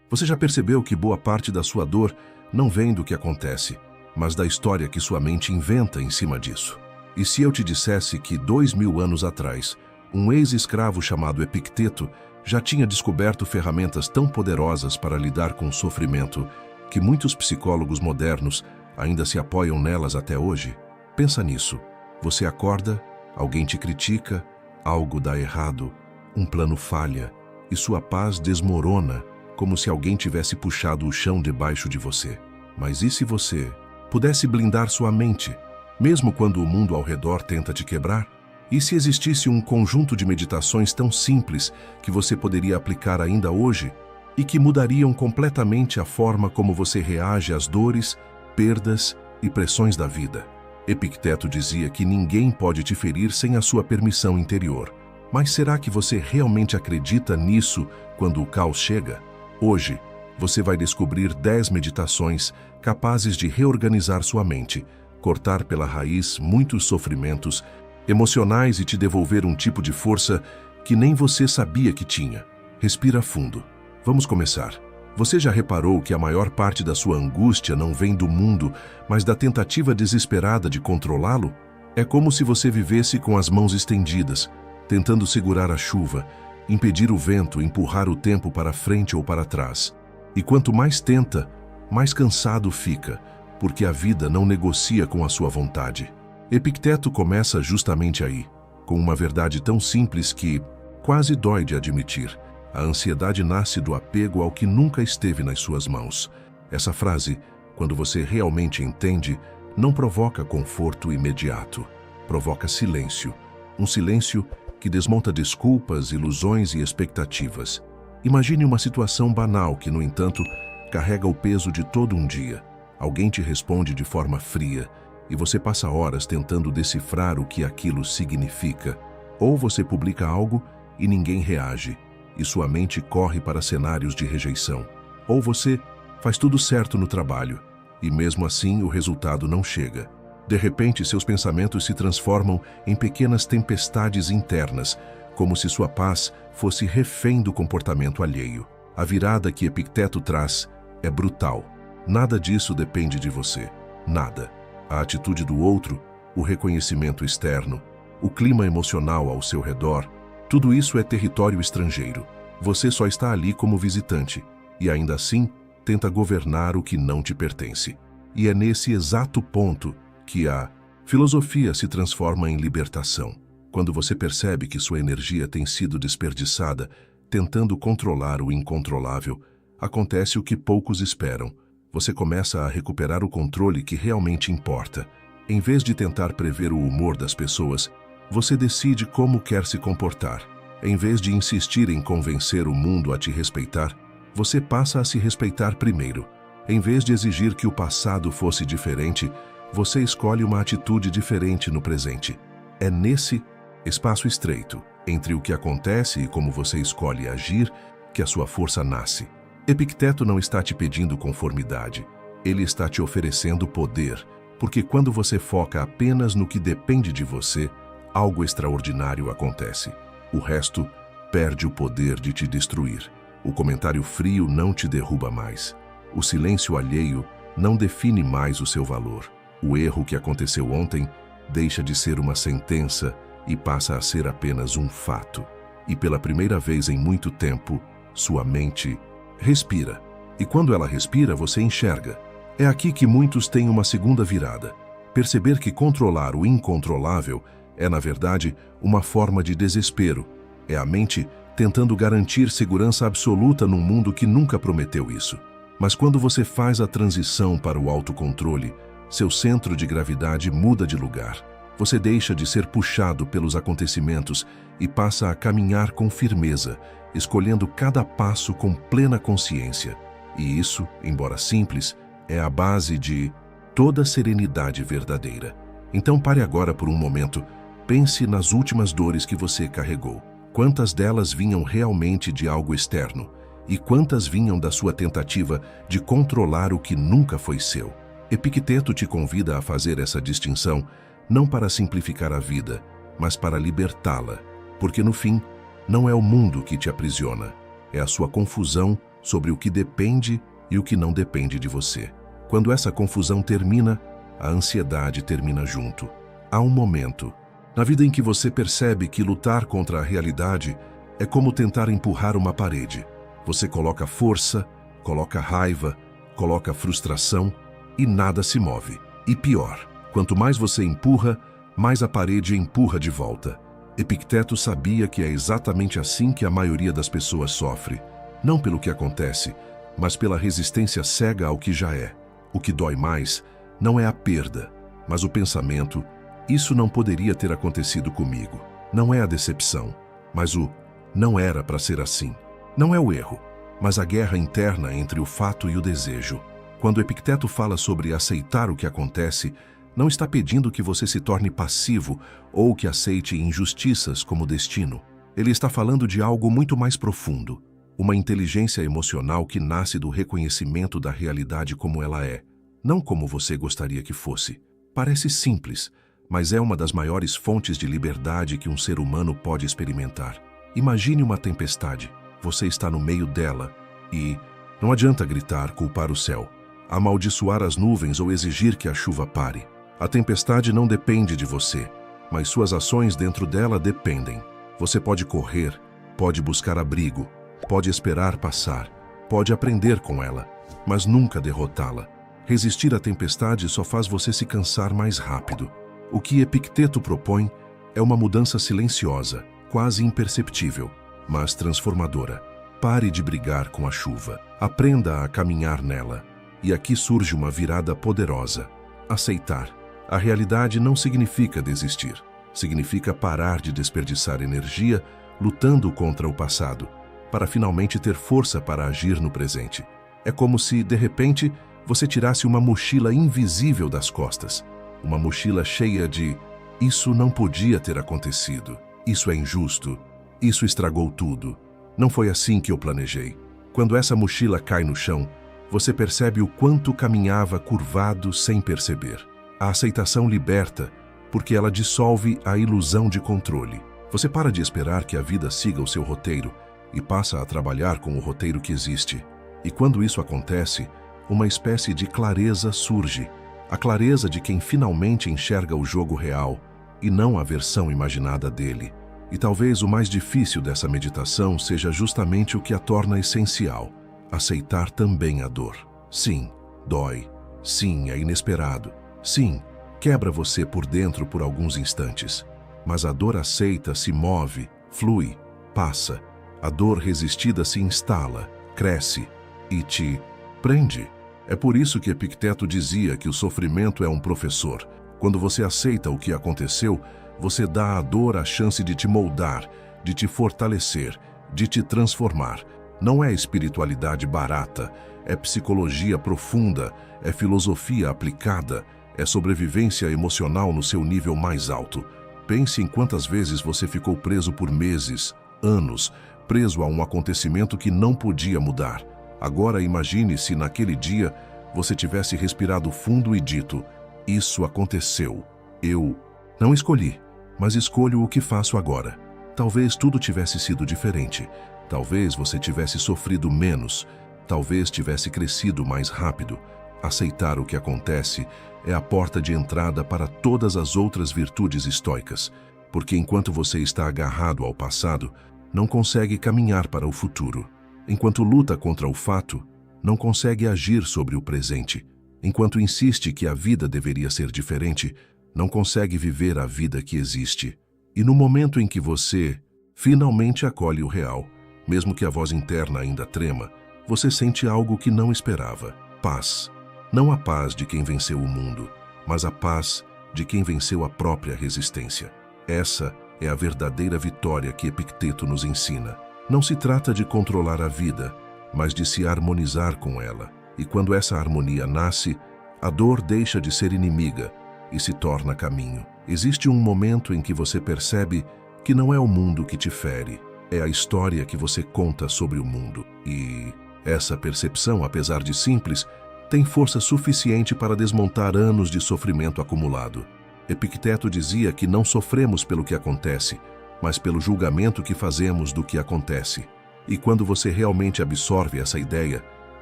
Você já percebeu que boa parte da sua dor não vem do que acontece, mas da história que sua mente inventa em cima disso? E se eu te dissesse que 2000 anos atrás, um ex-escravo chamado Epicteto já tinha descoberto ferramentas tão poderosas para lidar com o sofrimento que muitos psicólogos modernos ainda se apoiam nelas até hoje? Pensa nisso. Você acorda, alguém te critica, algo dá errado, um plano falha e sua paz desmorona, como se alguém tivesse puxado o chão debaixo de você. Mas e se você pudesse blindar sua mente, mesmo quando o mundo ao redor tenta te quebrar? E se existisse um conjunto de meditações tão simples que você poderia aplicar ainda hoje e que mudariam completamente a forma como você reage às dores, perdas e pressões da vida? Epicteto dizia que ninguém pode te ferir sem a sua permissão interior. Mas será que você realmente acredita nisso quando o caos chega? Hoje, você vai descobrir 10 meditações capazes de reorganizar sua mente, cortar pela raiz muitos sofrimentos emocionais e te devolver um tipo de força que nem você sabia que tinha. Respira fundo. Vamos começar. Você já reparou que a maior parte da sua angústia não vem do mundo, mas da tentativa desesperada de controlá-lo? É como se você vivesse com as mãos estendidas, tentando segurar a chuva, impedir o vento, empurrar o tempo para frente ou para trás. E quanto mais tenta, mais cansado fica, porque a vida não negocia com a sua vontade. Epicteto começa justamente aí, com uma verdade tão simples que quase dói de admitir. A ansiedade nasce do apego ao que nunca esteve nas suas mãos. Essa frase, quando você realmente entende, não provoca conforto imediato. Provoca silêncio. Um silêncio que desmonta desculpas, ilusões e expectativas. Imagine uma situação banal que, no entanto, carrega o peso de todo um dia. Alguém te responde de forma fria e você passa horas tentando decifrar o que aquilo significa. Ou você publica algo e ninguém reage, e sua mente corre para cenários de rejeição. Ou você faz tudo certo no trabalho, e mesmo assim o resultado não chega. De repente, seus pensamentos se transformam em pequenas tempestades internas, como se sua paz fosse refém do comportamento alheio. A virada que Epicteto traz é brutal. Nada disso depende de você. Nada. A atitude do outro, o reconhecimento externo, o clima emocional ao seu redor, tudo isso é território estrangeiro. Você só está ali como visitante, e ainda assim tenta governar o que não te pertence. E é nesse exato ponto que a filosofia se transforma em libertação. Quando você percebe que sua energia tem sido desperdiçada tentando controlar o incontrolável, acontece o que poucos esperam. Você começa a recuperar o controle que realmente importa. Em vez de tentar prever o humor das pessoas, você decide como quer se comportar. Em vez de insistir em convencer o mundo a te respeitar, você passa a se respeitar primeiro. Em vez de exigir que o passado fosse diferente, você escolhe uma atitude diferente no presente. É nesse espaço estreito, entre o que acontece e como você escolhe agir, que a sua força nasce. Epicteto não está te pedindo conformidade, ele está te oferecendo poder, porque quando você foca apenas no que depende de você, algo extraordinário acontece. O resto perde o poder de te destruir. O comentário frio não te derruba mais. O silêncio alheio não define mais o seu valor. O erro que aconteceu ontem deixa de ser uma sentença e passa a ser apenas um fato. E pela primeira vez em muito tempo, sua mente respira. E quando ela respira, você enxerga. É aqui que muitos têm uma segunda virada. Perceber que controlar o incontrolável é, na verdade, uma forma de desespero. É a mente tentando garantir segurança absoluta num mundo que nunca prometeu isso. Mas quando você faz a transição para o autocontrole, seu centro de gravidade muda de lugar. Você deixa de ser puxado pelos acontecimentos e passa a caminhar com firmeza, escolhendo cada passo com plena consciência. E isso, embora simples, é a base de toda serenidade verdadeira. Então pare agora por um momento. Pense nas últimas dores que você carregou. Quantas delas vinham realmente de algo externo? E quantas vinham da sua tentativa de controlar o que nunca foi seu? Epicteto te convida a fazer essa distinção, não para simplificar a vida, mas para libertá-la. Porque no fim, não é o mundo que te aprisiona, é a sua confusão sobre o que depende e o que não depende de você. Quando essa confusão termina, a ansiedade termina junto. Há um momento na vida em que você percebe que lutar contra a realidade é como tentar empurrar uma parede. Você coloca força, coloca raiva, coloca frustração e nada se move. E pior, quanto mais você empurra, mais a parede empurra de volta. Epicteto sabia que é exatamente assim que a maioria das pessoas sofre, não pelo que acontece, mas pela resistência cega ao que já é. O que dói mais não é a perda, mas o pensamento: isso não poderia ter acontecido comigo. Não é a decepção, mas o não era para ser assim. Não é o erro, mas a guerra interna entre o fato e o desejo. Quando Epicteto fala sobre aceitar o que acontece, não está pedindo que você se torne passivo ou que aceite injustiças como destino. Ele está falando de algo muito mais profundo, uma inteligência emocional que nasce do reconhecimento da realidade como ela é, não como você gostaria que fosse. Parece simples, mas é uma das maiores fontes de liberdade que um ser humano pode experimentar. Imagine uma tempestade. Você está no meio dela e não adianta gritar, culpar o céu, amaldiçoar as nuvens ou exigir que a chuva pare. A tempestade não depende de você, mas suas ações dentro dela dependem. Você pode correr, pode buscar abrigo, pode esperar passar, pode aprender com ela, mas nunca derrotá-la. Resistir à tempestade só faz você se cansar mais rápido. O que Epicteto propõe é uma mudança silenciosa, quase imperceptível, mas transformadora. Pare de brigar com a chuva. Aprenda a caminhar nela. E aqui surge uma virada poderosa. Aceitar. A realidade não significa desistir. Significa parar de desperdiçar energia lutando contra o passado, para finalmente ter força para agir no presente. É como se, de repente, você tirasse uma mochila invisível das costas. Uma mochila cheia de "isso não podia ter acontecido", "isso é injusto", "isso estragou tudo", "não foi assim que eu planejei". Quando essa mochila cai no chão, você percebe o quanto caminhava curvado sem perceber. A aceitação liberta, porque ela dissolve a ilusão de controle. Você para de esperar que a vida siga o seu roteiro e passa a trabalhar com o roteiro que existe. E quando isso acontece, uma espécie de clareza surge. A clareza de quem finalmente enxerga o jogo real e não a versão imaginada dele. E talvez o mais difícil dessa meditação seja justamente o que a torna essencial: aceitar também a dor. Sim, dói. Sim, é inesperado. Sim, quebra você por dentro por alguns instantes. Mas a dor aceita se move, flui, passa. A dor resistida se instala, cresce e te prende. É por isso que Epicteto dizia que o sofrimento é um professor. Quando você aceita o que aconteceu, você dá à dor a chance de te moldar, de te fortalecer, de te transformar. Não é espiritualidade barata, é psicologia profunda, é filosofia aplicada, é sobrevivência emocional no seu nível mais alto. Pense em quantas vezes você ficou preso por meses, anos, preso a um acontecimento que não podia mudar. Agora imagine se naquele dia você tivesse respirado fundo e dito: "Isso aconteceu. Eu não escolhi, mas escolho o que faço agora". Talvez tudo tivesse sido diferente. Talvez você tivesse sofrido menos. Talvez tivesse crescido mais rápido. Aceitar o que acontece é a porta de entrada para todas as outras virtudes estoicas, porque enquanto você está agarrado ao passado, não consegue caminhar para o futuro. Enquanto luta contra o fato, não consegue agir sobre o presente. Enquanto insiste que a vida deveria ser diferente, não consegue viver a vida que existe. E no momento em que você finalmente acolhe o real, mesmo que a voz interna ainda trema, você sente algo que não esperava: paz. Não a paz de quem venceu o mundo, mas a paz de quem venceu a própria resistência. Essa é a verdadeira vitória que Epicteto nos ensina. Não se trata de controlar a vida, mas de se harmonizar com ela. E quando essa harmonia nasce, a dor deixa de ser inimiga e se torna caminho. Existe um momento em que você percebe que não é o mundo que te fere, é a história que você conta sobre o mundo. E essa percepção, apesar de simples, tem força suficiente para desmontar anos de sofrimento acumulado. Epicteto dizia que não sofremos pelo que acontece, mas pelo julgamento que fazemos do que acontece. E quando você realmente absorve essa ideia,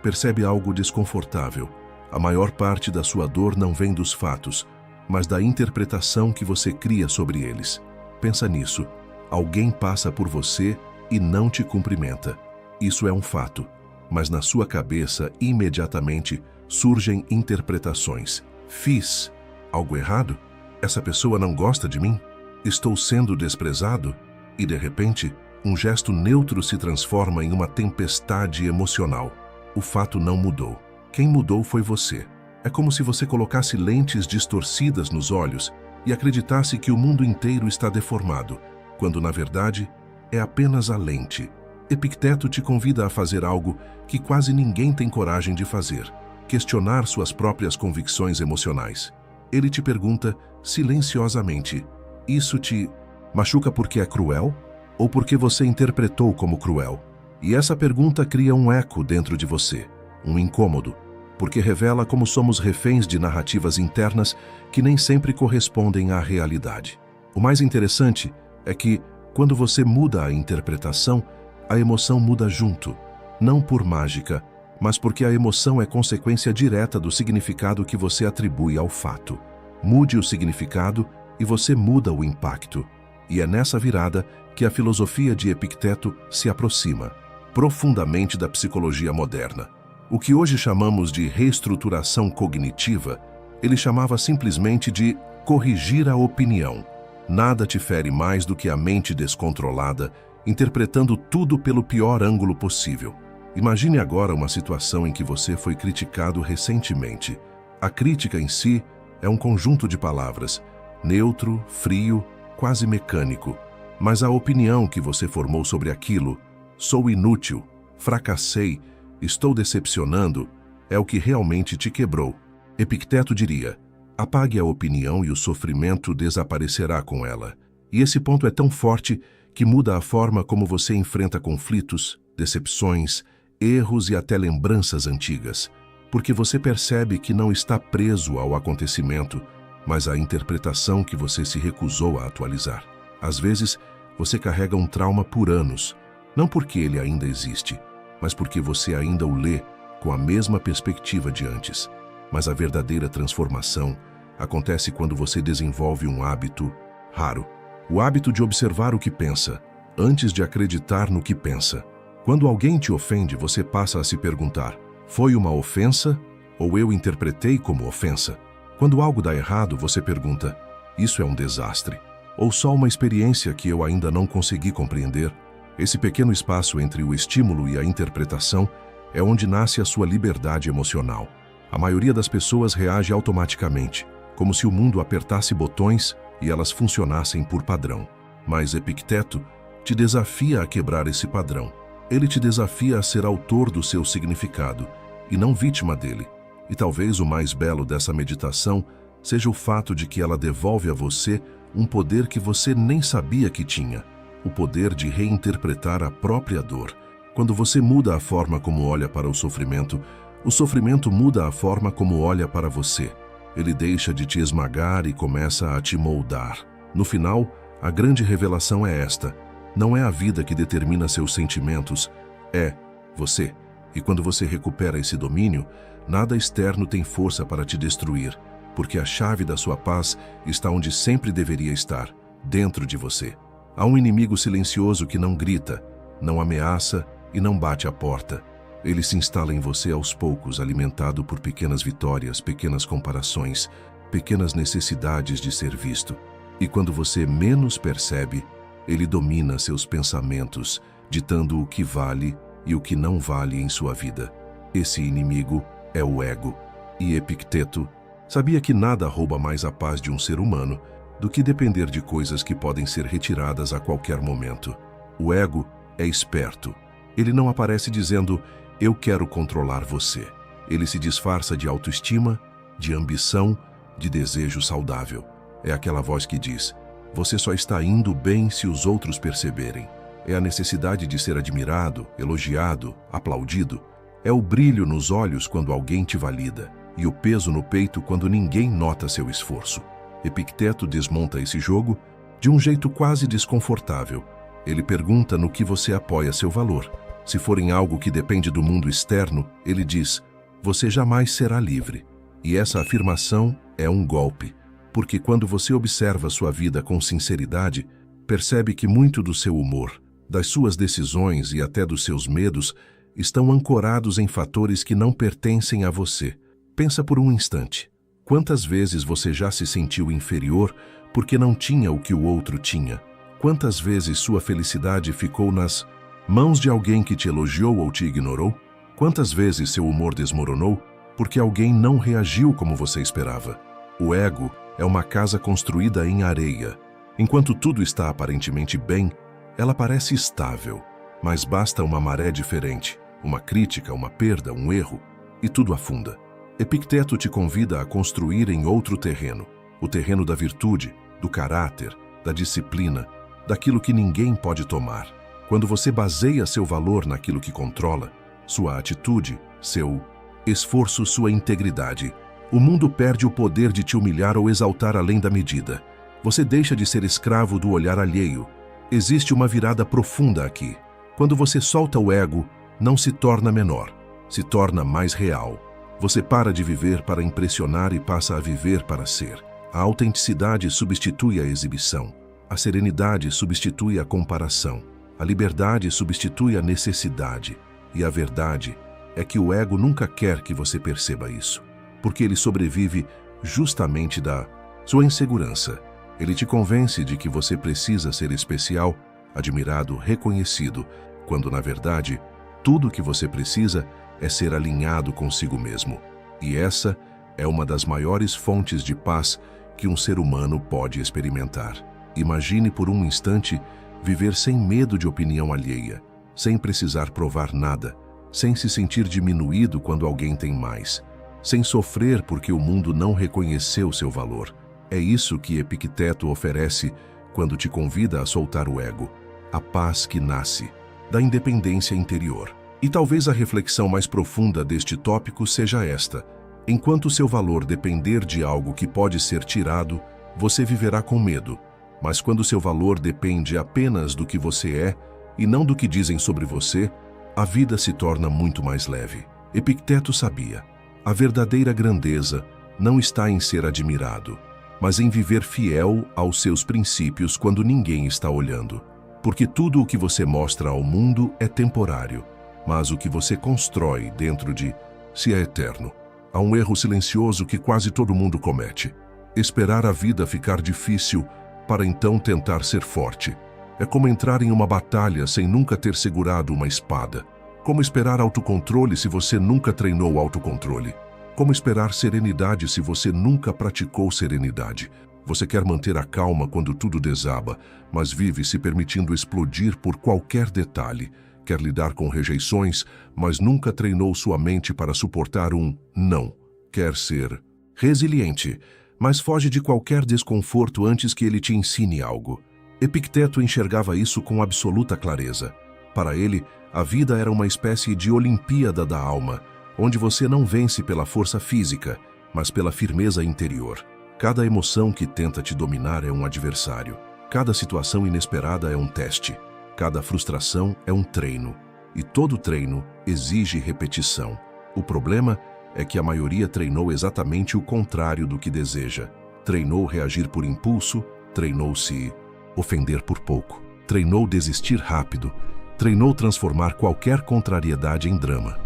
percebe algo desconfortável. A maior parte da sua dor não vem dos fatos, mas da interpretação que você cria sobre eles. Pensa nisso. Alguém passa por você e não te cumprimenta. Isso é um fato, mas na sua cabeça, imediatamente, surgem interpretações. Fiz algo errado? Essa pessoa não gosta de mim? Estou sendo desprezado? E, de repente, um gesto neutro se transforma em uma tempestade emocional. O fato não mudou. Quem mudou foi você. É como se você colocasse lentes distorcidas nos olhos e acreditasse que o mundo inteiro está deformado, quando, na verdade, é apenas a lente. Epicteto te convida a fazer algo que quase ninguém tem coragem de fazer: questionar suas próprias convicções emocionais. Ele te pergunta, silenciosamente, isso te machuca porque é cruel? Ou porque você interpretou como cruel? E essa pergunta cria um eco dentro de você, um incômodo, porque revela como somos reféns de narrativas internas que nem sempre correspondem à realidade. O mais interessante é que, quando você muda a interpretação, a emoção muda junto, não por mágica, mas porque a emoção é consequência direta do significado que você atribui ao fato. Mude o significado e você muda o impacto. E é nessa virada que a filosofia de Epicteto se aproxima profundamente da psicologia moderna. O que hoje chamamos de reestruturação cognitiva, ele chamava simplesmente de corrigir a opinião. Nada te fere mais do que a mente descontrolada, interpretando tudo pelo pior ângulo possível. Imagine agora uma situação em que você foi criticado recentemente. A crítica em si é um conjunto de palavras, neutro, frio, quase mecânico. Mas a opinião que você formou sobre aquilo, sou inútil, fracassei, estou decepcionando, é o que realmente te quebrou. Epicteto diria, apague a opinião e o sofrimento desaparecerá com ela. E esse ponto é tão forte que muda a forma como você enfrenta conflitos, decepções, erros e até lembranças antigas, porque você percebe que não está preso ao acontecimento, mas à interpretação que você se recusou a atualizar. Às vezes, você carrega um trauma por anos, não porque ele ainda existe, mas porque você ainda o lê com a mesma perspectiva de antes. Mas a verdadeira transformação acontece quando você desenvolve um hábito raro, o hábito de observar o que pensa, antes de acreditar no que pensa. Quando alguém te ofende, você passa a se perguntar, foi uma ofensa ou eu interpretei como ofensa? Quando algo dá errado, você pergunta, isso é um desastre? Ou só uma experiência que eu ainda não consegui compreender? Esse pequeno espaço entre o estímulo e a interpretação é onde nasce a sua liberdade emocional. A maioria das pessoas reage automaticamente, como se o mundo apertasse botões e elas funcionassem por padrão. Mas Epicteto te desafia a quebrar esse padrão. Ele te desafia a ser autor do seu significado e não vítima dele. E talvez o mais belo dessa meditação seja o fato de que ela devolve a você um poder que você nem sabia que tinha, o poder de reinterpretar a própria dor. Quando você muda a forma como olha para o sofrimento muda a forma como olha para você. Ele deixa de te esmagar e começa a te moldar. No final, a grande revelação é esta: não é a vida que determina seus sentimentos, é você. E quando você recupera esse domínio, nada externo tem força para te destruir, porque a chave da sua paz está onde sempre deveria estar, dentro de você. Há um inimigo silencioso que não grita, não ameaça e não bate à porta. Ele se instala em você aos poucos, alimentado por pequenas vitórias, pequenas comparações, pequenas necessidades de ser visto. E quando você menos percebe, ele domina seus pensamentos, ditando o que vale e o que não vale em sua vida. Esse inimigo é o ego. E Epicteto sabia que nada rouba mais a paz de um ser humano do que depender de coisas que podem ser retiradas a qualquer momento. O ego é esperto. Ele não aparece dizendo, eu quero controlar você. Ele se disfarça de autoestima, de ambição, de desejo saudável. É aquela voz que diz, você só está indo bem se os outros perceberem. É a necessidade de ser admirado, elogiado, aplaudido. É o brilho nos olhos quando alguém te valida e o peso no peito quando ninguém nota seu esforço. Epicteto desmonta esse jogo de um jeito quase desconfortável. Ele pergunta no que você apoia seu valor. Se for em algo que depende do mundo externo, ele diz: você jamais será livre. E essa afirmação é um golpe, porque quando você observa sua vida com sinceridade, percebe que muito do seu humor, das suas decisões e até dos seus medos estão ancorados em fatores que não pertencem a você. Pensa por um instante. Quantas vezes você já se sentiu inferior porque não tinha o que o outro tinha? Quantas vezes sua felicidade ficou nas mãos de alguém que te elogiou ou te ignorou? Quantas vezes seu humor desmoronou porque alguém não reagiu como você esperava? O ego é uma casa construída em areia. Enquanto tudo está aparentemente bem, ela parece estável, mas basta uma maré diferente, uma crítica, uma perda, um erro, e tudo afunda. Epicteto te convida a construir em outro terreno, o terreno da virtude, do caráter, da disciplina, daquilo que ninguém pode tomar. Quando você baseia seu valor naquilo que controla, sua atitude, seu esforço, sua integridade, o mundo perde o poder de te humilhar ou exaltar além da medida. Você deixa de ser escravo do olhar alheio. Existe uma virada profunda aqui. Quando você solta o ego, não se torna menor, se torna mais real. Você para de viver para impressionar e passa a viver para ser. A autenticidade substitui a exibição. A serenidade substitui a comparação. A liberdade substitui a necessidade. E a verdade é que o ego nunca quer que você perceba isso, porque ele sobrevive justamente da sua insegurança. Ele te convence de que você precisa ser especial, admirado, reconhecido, quando na verdade, tudo o que você precisa é ser alinhado consigo mesmo. E essa é uma das maiores fontes de paz que um ser humano pode experimentar. Imagine por um instante viver sem medo de opinião alheia, sem precisar provar nada, sem se sentir diminuído quando alguém tem mais, sem sofrer porque o mundo não reconheceu seu valor. É isso que Epicteto oferece quando te convida a soltar o ego, a paz que nasce da independência interior. E talvez a reflexão mais profunda deste tópico seja esta: enquanto seu valor depender de algo que pode ser tirado, você viverá com medo. Mas quando seu valor depende apenas do que você é e não do que dizem sobre você, a vida se torna muito mais leve. Epicteto sabia: a verdadeira grandeza não está em ser admirado, mas em viver fiel aos seus princípios quando ninguém está olhando. Porque tudo o que você mostra ao mundo é temporário, mas o que você constrói dentro de si é eterno. Há um erro silencioso que quase todo mundo comete: esperar a vida ficar difícil para então tentar ser forte. É como entrar em uma batalha sem nunca ter segurado uma espada. Como esperar autocontrole se você nunca treinou autocontrole. Como esperar serenidade se você nunca praticou serenidade. Você quer manter a calma quando tudo desaba, mas vive se permitindo explodir por qualquer detalhe. Quer lidar com rejeições, mas nunca treinou sua mente para suportar um não. Quer ser resiliente, mas foge de qualquer desconforto antes que ele te ensine algo. Epicteto enxergava isso com absoluta clareza. Para ele, a vida era uma espécie de Olimpíada da alma, onde você não vence pela força física, mas pela firmeza interior. Cada emoção que tenta te dominar é um adversário. Cada situação inesperada é um teste. Cada frustração é um treino. E todo treino exige repetição. O problema é que a maioria treinou exatamente o contrário do que deseja. Treinou reagir por impulso, treinou se ofender por pouco, treinou desistir rápido, treinou transformar qualquer contrariedade em drama.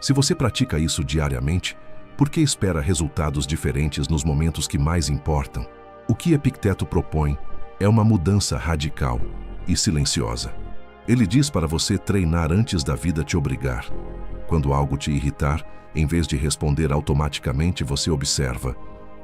Se você pratica isso diariamente, por que espera resultados diferentes nos momentos que mais importam? O que Epicteto propõe é uma mudança radical e silenciosa. Ele diz para você treinar antes da vida te obrigar. Quando algo te irritar, em vez de responder automaticamente, você observa.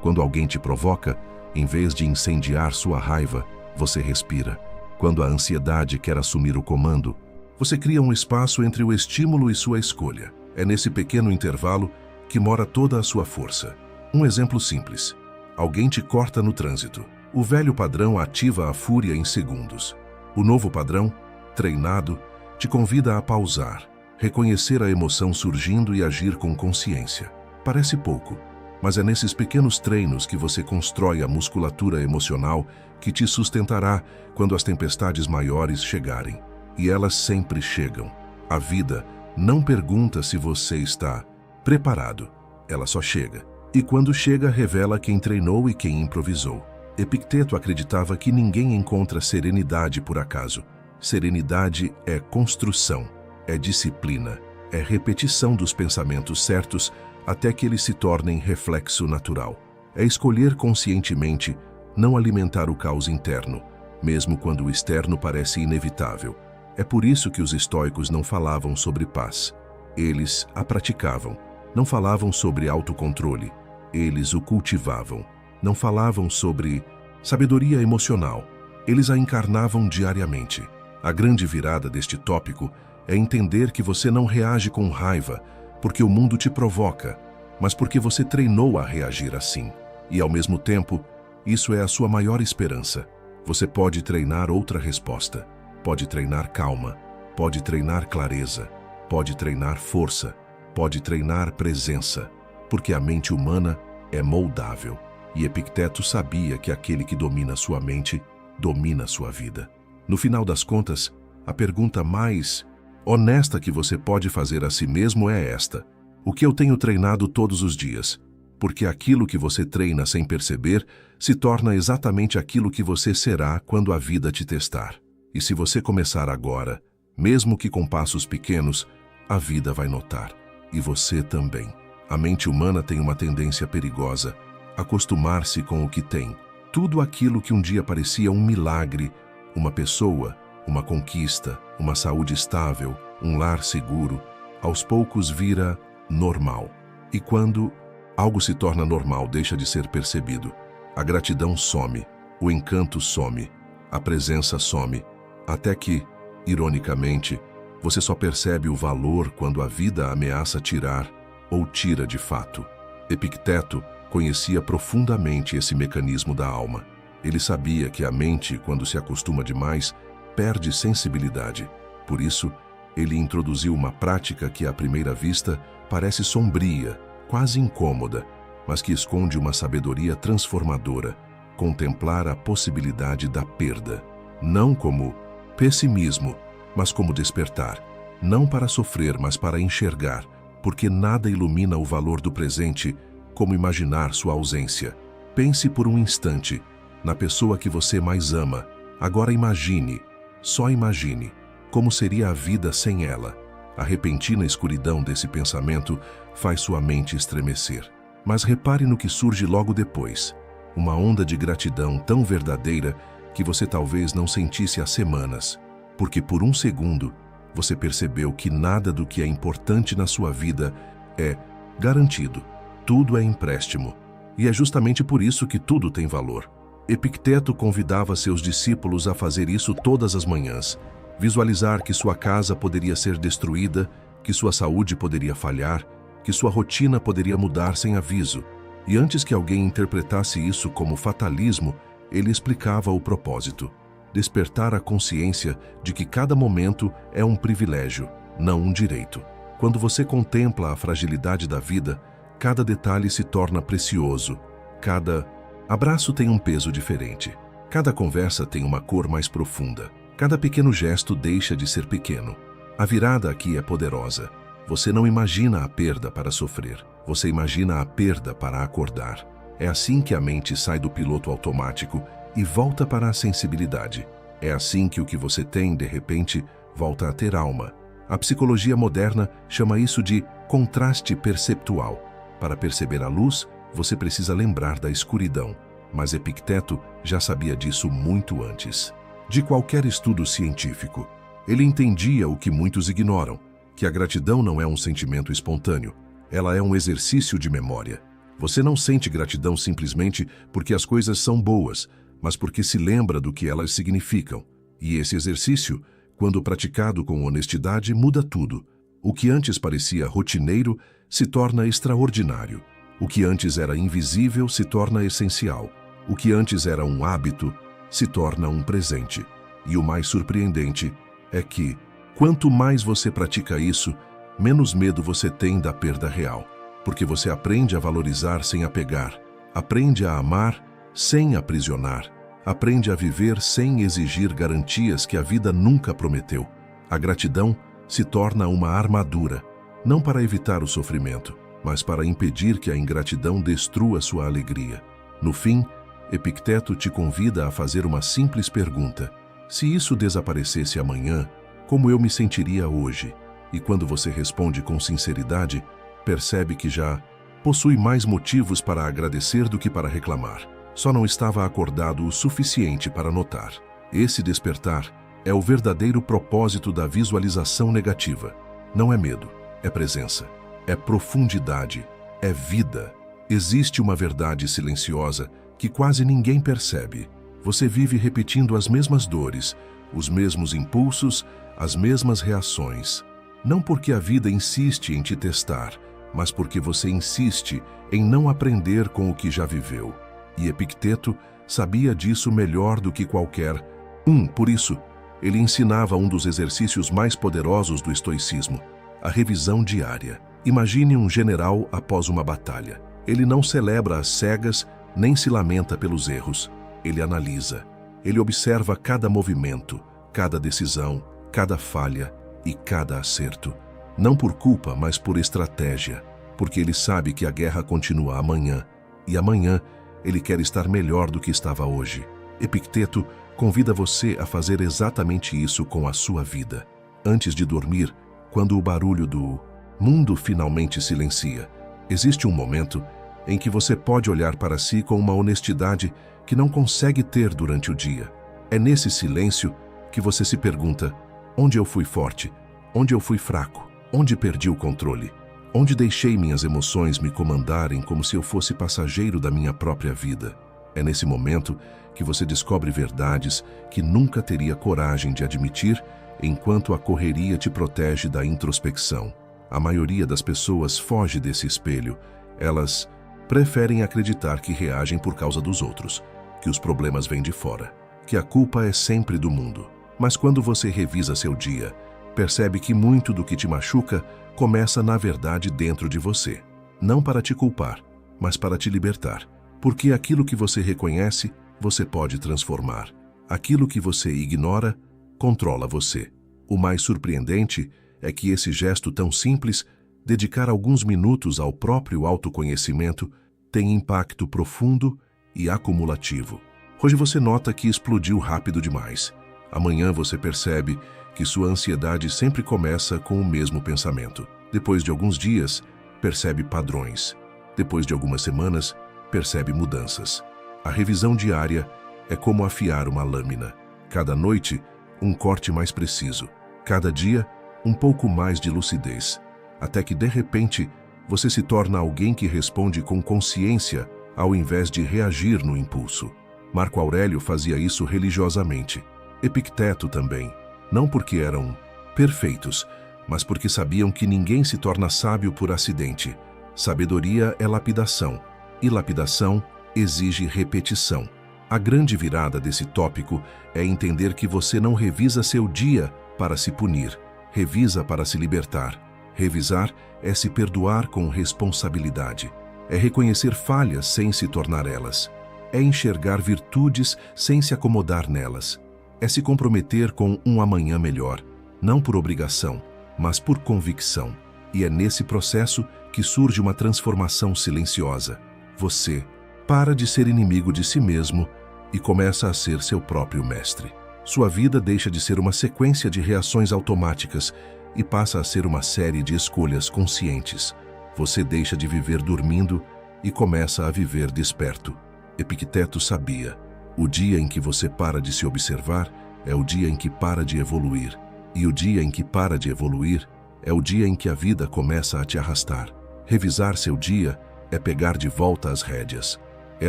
Quando alguém te provoca, em vez de incendiar sua raiva, você respira. Quando a ansiedade quer assumir o comando, você cria um espaço entre o estímulo e sua escolha. É nesse pequeno intervalo que mora toda a sua força. Um exemplo simples: alguém te corta no trânsito. O velho padrão ativa a fúria em segundos. O novo padrão, treinado, te convida a pausar, reconhecer a emoção surgindo e agir com consciência. Parece pouco, mas é nesses pequenos treinos que você constrói a musculatura emocional que te sustentará quando as tempestades maiores chegarem. E elas sempre chegam. A vida não pergunta se você está preparado. Ela só chega. E quando chega, revela quem treinou e quem improvisou. Epicteto acreditava que ninguém encontra serenidade por acaso. Serenidade é construção, é disciplina, é repetição dos pensamentos certos até que eles se tornem reflexo natural. É escolher conscientemente não alimentar o caos interno, mesmo quando o externo parece inevitável. É por isso que os estoicos não falavam sobre paz. Eles a praticavam. Não falavam sobre autocontrole. Eles o cultivavam. Não falavam sobre sabedoria emocional. Eles a encarnavam diariamente. A grande virada deste tópico é entender que você não reage com raiva porque o mundo te provoca, mas porque você treinou a reagir assim. E, ao mesmo tempo, isso é a sua maior esperança. Você pode treinar outra resposta. Pode treinar calma. Pode treinar clareza. Pode treinar força. Pode treinar presença. Porque a mente humana é moldável. E Epicteto sabia que aquele que domina sua mente, domina sua vida. No final das contas, a pergunta mais honesta que você pode fazer a si mesmo é esta: o que eu tenho treinado todos os dias? Porque aquilo que você treina sem perceber se torna exatamente aquilo que você será quando a vida te testar. E se você começar agora, mesmo que com passos pequenos, a vida vai notar. E você também. A mente humana tem uma tendência perigosa: acostumar-se com o que tem. Tudo aquilo que um dia parecia um milagre, uma pessoa, uma conquista, uma saúde estável, um lar seguro, aos poucos vira normal. E quando algo se torna normal, deixa de ser percebido. A gratidão some, o encanto some, a presença some, até que, ironicamente, você só percebe o valor quando a vida ameaça tirar ou tira de fato. Epicteto conhecia profundamente esse mecanismo da alma. Ele sabia que a mente, quando se acostuma demais, perde sensibilidade. Por isso, ele introduziu uma prática que, à primeira vista, parece sombria, quase incômoda, mas que esconde uma sabedoria transformadora: contemplar a possibilidade da perda. Não como pessimismo, mas como despertar. Não para sofrer, mas para enxergar, porque nada ilumina o valor do presente como imaginar sua ausência. Pense por um instante na pessoa que você mais ama. Agora imagine, só imagine, como seria a vida sem ela. A repentina escuridão desse pensamento faz sua mente estremecer. Mas repare no que surge logo depois. Uma onda de gratidão tão verdadeira que você talvez não sentisse há semanas, porque por um segundo você percebeu que nada do que é importante na sua vida é garantido. Tudo é empréstimo. E é justamente por isso que tudo tem valor. Epicteto convidava seus discípulos a fazer isso todas as manhãs. Visualizar que sua casa poderia ser destruída, que sua saúde poderia falhar, que sua rotina poderia mudar sem aviso. E antes que alguém interpretasse isso como fatalismo, ele explicava o propósito: despertar a consciência de que cada momento é um privilégio, não um direito. Quando você contempla a fragilidade da vida, cada detalhe se torna precioso. Cada abraço tem um peso diferente. Cada conversa tem uma cor mais profunda. Cada pequeno gesto deixa de ser pequeno. A virada aqui é poderosa. Você não imagina a perda para sofrer. Você imagina a perda para acordar. É assim que a mente sai do piloto automático e volta para a sensibilidade. É assim que o que você tem, de repente, volta a ter alma. A psicologia moderna chama isso de contraste perceptual. Para perceber a luz, você precisa lembrar da escuridão. Mas Epicteto já sabia disso muito antes. De qualquer estudo científico, ele entendia o que muitos ignoram: que a gratidão não é um sentimento espontâneo. Ela é um exercício de memória. Você não sente gratidão simplesmente porque as coisas são boas, mas porque se lembra do que elas significam. E esse exercício, quando praticado com honestidade, muda tudo. O que antes parecia rotineiro se torna extraordinário. O que antes era invisível se torna essencial. O que antes era um hábito se torna um presente. E o mais surpreendente é que, quanto mais você pratica isso, menos medo você tem da perda real. Porque você aprende a valorizar sem apegar, aprende a amar sem aprisionar, aprende a viver sem exigir garantias que a vida nunca prometeu. A gratidão se torna uma armadura, não para evitar o sofrimento, mas para impedir que a ingratidão destrua sua alegria. No fim, Epicteto te convida a fazer uma simples pergunta: se isso desaparecesse amanhã, como eu me sentiria hoje? E quando você responde com sinceridade, percebe que já possui mais motivos para agradecer do que para reclamar. Só não estava acordado o suficiente para notar. Esse despertar é o verdadeiro propósito da visualização negativa. Não é medo, é presença, é profundidade, é vida. Existe uma verdade silenciosa que quase ninguém percebe. Você vive repetindo as mesmas dores, os mesmos impulsos, as mesmas reações. Não porque a vida insiste em te testar, mas porque você insiste em não aprender com o que já viveu. E Epicteto sabia disso melhor do que qualquer um. Por isso, ele ensinava um dos exercícios mais poderosos do estoicismo, a revisão diária. Imagine um general após uma batalha. Ele não celebra às cegas, nem se lamenta pelos erros. Ele analisa. Ele observa cada movimento, cada decisão, cada falha e cada acerto. Não por culpa, mas por estratégia. Porque ele sabe que a guerra continua amanhã. E amanhã, ele quer estar melhor do que estava hoje. Epicteto convida você a fazer exatamente isso com a sua vida. Antes de dormir, quando o barulho do mundo finalmente silencia, existe um momento em que você pode olhar para si com uma honestidade que não consegue ter durante o dia. É nesse silêncio que você se pergunta: onde eu fui forte? Onde eu fui fraco? Onde perdi o controle? Onde deixei minhas emoções me comandarem como se eu fosse passageiro da minha própria vida? É nesse momento que você descobre verdades que nunca teria coragem de admitir enquanto a correria te protege da introspecção. A maioria das pessoas foge desse espelho. Elas preferem acreditar que reagem por causa dos outros, que os problemas vêm de fora, que a culpa é sempre do mundo. Mas quando você revisa seu dia, percebe que muito do que te machuca começa na verdade dentro de você. Não para te culpar, mas para te libertar. Porque aquilo que você reconhece, você pode transformar. Aquilo que você ignora, controla você. O mais surpreendente é que esse gesto tão simples, dedicar alguns minutos ao próprio autoconhecimento, tem impacto profundo e acumulativo. Hoje você nota que explodiu rápido demais. Amanhã você percebe que sua ansiedade sempre começa com o mesmo pensamento. Depois de alguns dias, percebe padrões. Depois de algumas semanas, percebe mudanças. A revisão diária é como afiar uma lâmina. Cada noite, um corte mais preciso. Cada dia, um pouco mais de lucidez. Até que, de repente, você se torna alguém que responde com consciência ao invés de reagir no impulso. Marco Aurélio fazia isso religiosamente. Epicteto também. Não porque eram perfeitos, mas porque sabiam que ninguém se torna sábio por acidente. Sabedoria é lapidação, e lapidação exige repetição. A grande virada desse tópico é entender que você não revisa seu dia para se punir, revisa para se libertar. Revisar é se perdoar com responsabilidade. É reconhecer falhas sem se tornar elas. É enxergar virtudes sem se acomodar nelas. É se comprometer com um amanhã melhor, não por obrigação, mas por convicção. E é nesse processo que surge uma transformação silenciosa. Você para de ser inimigo de si mesmo e começa a ser seu próprio mestre. Sua vida deixa de ser uma sequência de reações automáticas e passa a ser uma série de escolhas conscientes. Você deixa de viver dormindo e começa a viver desperto. Epicteto sabia: o dia em que você para de se observar é o dia em que para de evoluir. E o dia em que para de evoluir é o dia em que a vida começa a te arrastar. Revisar seu dia é pegar de volta as rédeas. É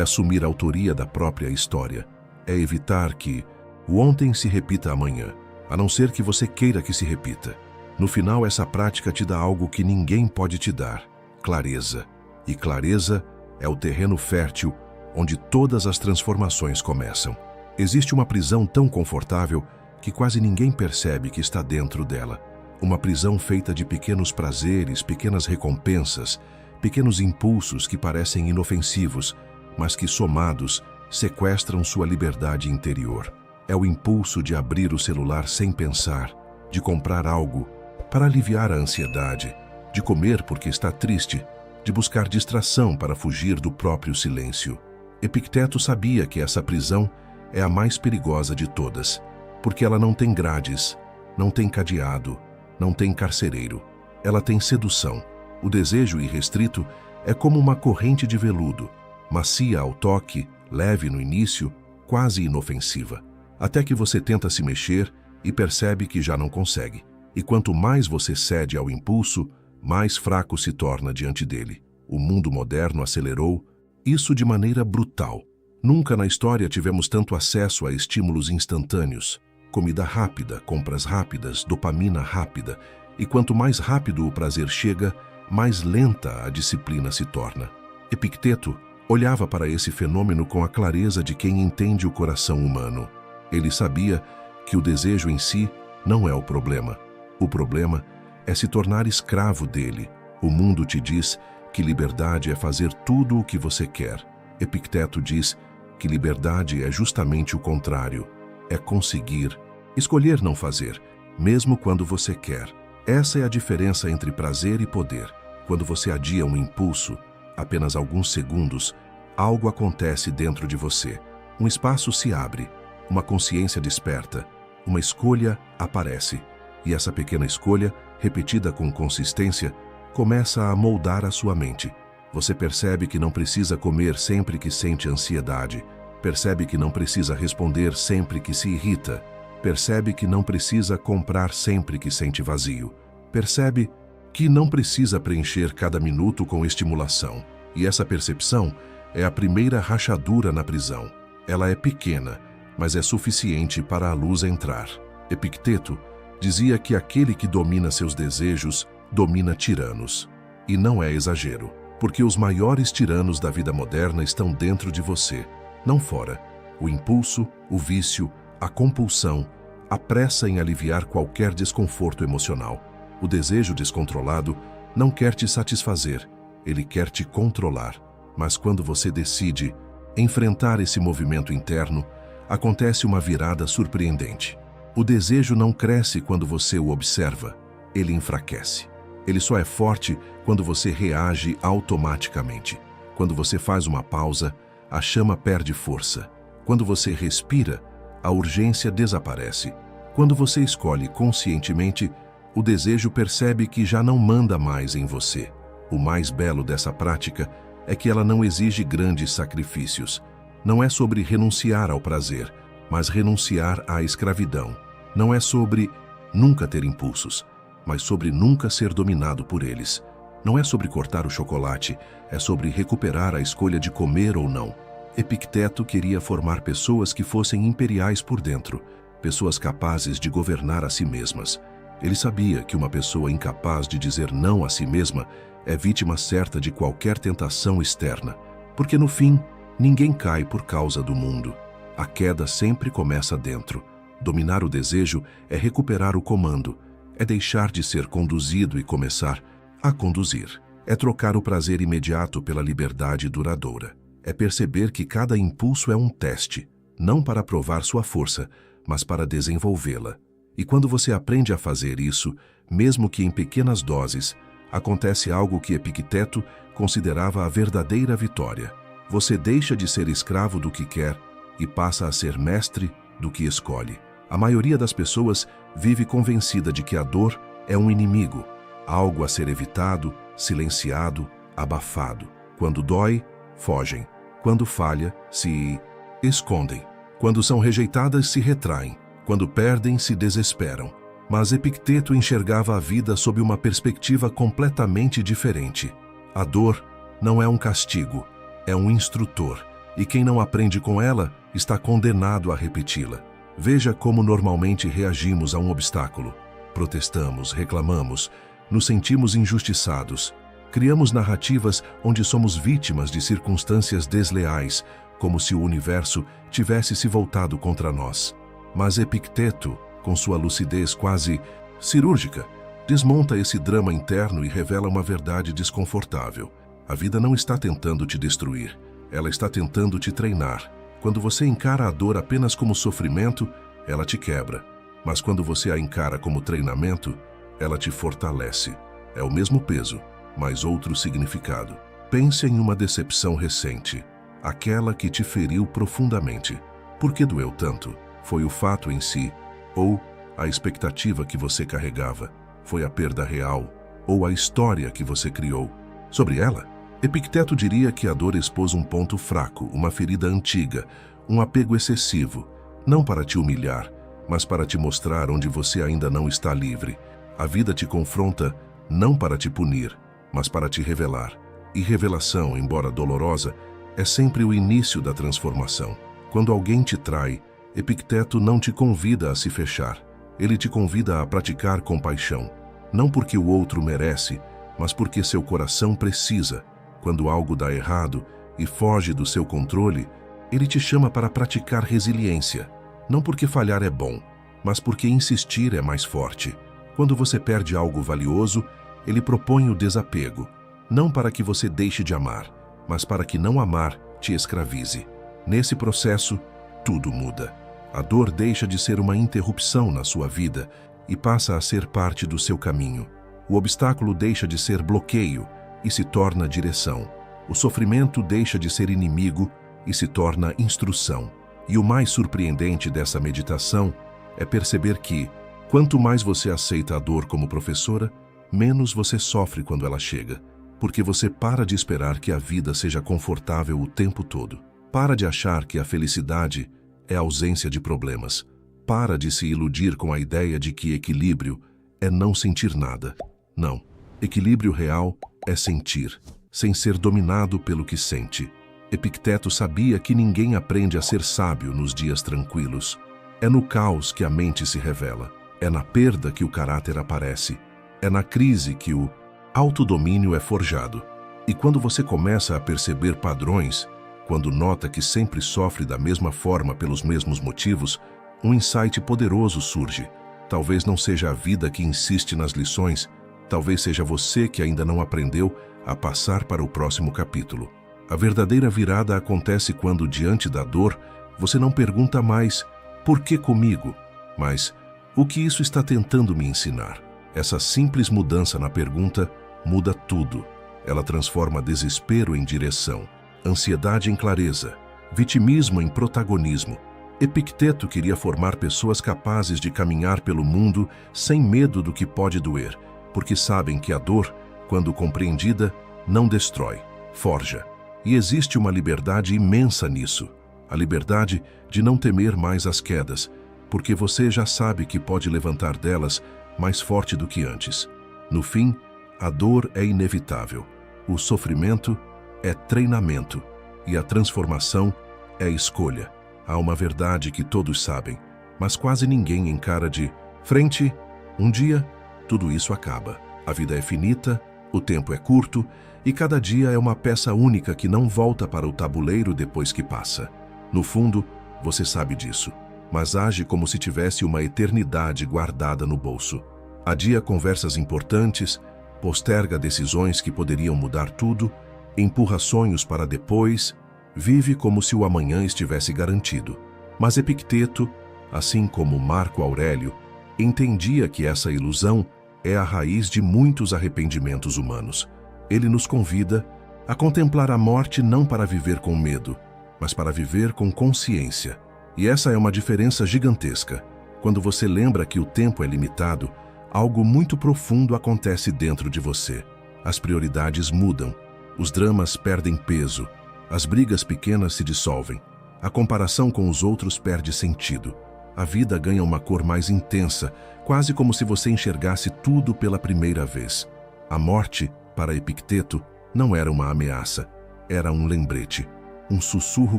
assumir a autoria da própria história. É evitar que o ontem se repita amanhã, a não ser que você queira que se repita. No final, essa prática te dá algo que ninguém pode te dar: clareza. E clareza é o terreno fértil onde todas as transformações começam. Existe uma prisão tão confortável que quase ninguém percebe que está dentro dela. Uma prisão feita de pequenos prazeres, pequenas recompensas, pequenos impulsos que parecem inofensivos, mas que, somados, sequestram sua liberdade interior. É o impulso de abrir o celular sem pensar, de comprar algo para aliviar a ansiedade, de comer porque está triste, de buscar distração para fugir do próprio silêncio. Epicteto sabia que essa prisão é a mais perigosa de todas, porque ela não tem grades, não tem cadeado, não tem carcereiro. Ela tem sedução. O desejo irrestrito é como uma corrente de veludo, macia ao toque, leve no início, quase inofensiva, até que você tenta se mexer e percebe que já não consegue. E quanto mais você cede ao impulso, mais fraco se torna diante dele. O mundo moderno acelerou isso de maneira brutal. Nunca na história tivemos tanto acesso a estímulos instantâneos. Comida rápida, compras rápidas, dopamina rápida. E quanto mais rápido o prazer chega, mais lenta a disciplina se torna. Epicteto olhava para esse fenômeno com a clareza de quem entende o coração humano. Ele sabia que o desejo em si não é o problema. O problema é se tornar escravo dele. O mundo te diz que liberdade é fazer tudo o que você quer. Epicteto diz que liberdade é justamente o contrário. É conseguir, escolher não fazer, mesmo quando você quer. Essa é a diferença entre prazer e poder. Quando você adia um impulso, apenas alguns segundos, algo acontece dentro de você. Um espaço se abre, uma consciência desperta, uma escolha aparece. E essa pequena escolha, repetida com consistência, começa a moldar a sua mente. Você percebe que não precisa comer sempre que sente ansiedade, percebe que não precisa responder sempre que se irrita, percebe que não precisa comprar sempre que sente vazio, percebe que não precisa preencher cada minuto com estimulação. E essa percepção é a primeira rachadura na prisão. Ela é pequena, mas é suficiente para a luz entrar. Epicteto dizia que aquele que domina seus desejos domina tiranos. E não é exagero, porque os maiores tiranos da vida moderna estão dentro de você, não fora. O impulso, o vício, a compulsão, a pressa em aliviar qualquer desconforto emocional. O desejo descontrolado não quer te satisfazer, ele quer te controlar. Mas quando você decide enfrentar esse movimento interno, acontece uma virada surpreendente. O desejo não cresce quando você o observa, ele enfraquece. Ele só é forte quando você reage automaticamente. Quando você faz uma pausa, a chama perde força. Quando você respira, a urgência desaparece. Quando você escolhe conscientemente, o desejo percebe que já não manda mais em você. O mais belo dessa prática é que ela não exige grandes sacrifícios. Não é sobre renunciar ao prazer, mas renunciar à escravidão. Não é sobre nunca ter impulsos, mas sobre nunca ser dominado por eles. Não é sobre cortar o chocolate, é sobre recuperar a escolha de comer ou não. Epicteto queria formar pessoas que fossem imperiais por dentro, pessoas capazes de governar a si mesmas. Ele sabia que uma pessoa incapaz de dizer não a si mesma é vítima certa de qualquer tentação externa, porque no fim, ninguém cai por causa do mundo. A queda sempre começa dentro. Dominar o desejo é recuperar o comando, é deixar de ser conduzido e começar a conduzir. É trocar o prazer imediato pela liberdade duradoura. É perceber que cada impulso é um teste, não para provar sua força, mas para desenvolvê-la. E quando você aprende a fazer isso, mesmo que em pequenas doses, acontece algo que Epicteto considerava a verdadeira vitória. Você deixa de ser escravo do que quer e passa a ser mestre do que escolhe. A maioria das pessoas vive convencida de que a dor é um inimigo, algo a ser evitado, silenciado, abafado. Quando dói, fogem. Quando falha, se escondem. Quando são rejeitadas, se retraem. Quando perdem, se desesperam. Mas Epicteto enxergava a vida sob uma perspectiva completamente diferente. A dor não é um castigo, é um instrutor, e quem não aprende com ela está condenado a repeti-la. Veja como normalmente reagimos a um obstáculo. Protestamos, reclamamos, nos sentimos injustiçados. Criamos narrativas onde somos vítimas de circunstâncias desleais, como se o universo tivesse se voltado contra nós. Mas Epicteto, com sua lucidez quase cirúrgica, desmonta esse drama interno e revela uma verdade desconfortável. A vida não está tentando te destruir, ela está tentando te treinar. Quando você encara a dor apenas como sofrimento, ela te quebra. Mas quando você a encara como treinamento, ela te fortalece. É o mesmo peso, mas outro significado. Pense em uma decepção recente, aquela que te feriu profundamente. Por que doeu tanto? Foi o fato em si, ou a expectativa que você carregava? Foi a perda real, ou a história que você criou? Sobre ela, Epicteto diria que a dor expôs um ponto fraco, uma ferida antiga, um apego excessivo, não para te humilhar, mas para te mostrar onde você ainda não está livre. A vida te confronta não para te punir, mas para te revelar. E revelação, embora dolorosa, é sempre o início da transformação. Quando alguém te trai, Epicteto não te convida a se fechar. Ele te convida a praticar compaixão. Não porque o outro merece, mas porque seu coração precisa. Quando algo dá errado e foge do seu controle, ele te chama para praticar resiliência. Não porque falhar é bom, mas porque insistir é mais forte. Quando você perde algo valioso, ele propõe o desapego. Não para que você deixe de amar, mas para que não amar te escravize. Nesse processo, tudo muda. A dor deixa de ser uma interrupção na sua vida e passa a ser parte do seu caminho. O obstáculo deixa de ser bloqueio e se torna direção. O sofrimento deixa de ser inimigo e se torna instrução. E o mais surpreendente dessa meditação é perceber que, quanto mais você aceita a dor como professora, menos você sofre quando ela chega, porque você para de esperar que a vida seja confortável o tempo todo. Para de achar que a felicidade é a ausência de problemas. Para de se iludir com a ideia de que equilíbrio é não sentir nada. Não. Equilíbrio real é sentir, sem ser dominado pelo que sente. Epicteto sabia que ninguém aprende a ser sábio nos dias tranquilos. É no caos que a mente se revela. É na perda que o caráter aparece. É na crise que o autodomínio é forjado. E quando você começa a perceber padrões, quando nota que sempre sofre da mesma forma pelos mesmos motivos, um insight poderoso surge. Talvez não seja a vida que insiste nas lições, talvez seja você que ainda não aprendeu a passar para o próximo capítulo. A verdadeira virada acontece quando, diante da dor, você não pergunta mais "por que comigo?", mas "o que isso está tentando me ensinar?". Essa simples mudança na pergunta muda tudo. Ela transforma desespero em direção, ansiedade em clareza, vitimismo em protagonismo. Epicteto queria formar pessoas capazes de caminhar pelo mundo sem medo do que pode doer, porque sabem que a dor, quando compreendida, não destrói, forja. E existe uma liberdade imensa nisso, a liberdade de não temer mais as quedas, porque você já sabe que pode levantar delas mais forte do que antes. No fim, a dor é inevitável, o sofrimento é treinamento e a transformação é escolha. Há uma verdade que todos sabem, mas quase ninguém encara de frente. Um dia, tudo isso acaba. A vida é finita, o tempo é curto e cada dia é uma peça única que não volta para o tabuleiro depois que passa. No fundo, você sabe disso, mas age como se tivesse uma eternidade guardada no bolso. Adia conversas importantes, posterga decisões que poderiam mudar tudo, empurra sonhos para depois, vive como se o amanhã estivesse garantido. Mas Epicteto, assim como Marco Aurélio, entendia que essa ilusão é a raiz de muitos arrependimentos humanos. Ele nos convida a contemplar a morte não para viver com medo, mas para viver com consciência. E essa é uma diferença gigantesca. Quando você lembra que o tempo é limitado, algo muito profundo acontece dentro de você. As prioridades mudam, os dramas perdem peso, as brigas pequenas se dissolvem, a comparação com os outros perde sentido. A vida ganha uma cor mais intensa, quase como se você enxergasse tudo pela primeira vez. A morte, para Epicteto, não era uma ameaça, era um lembrete, um sussurro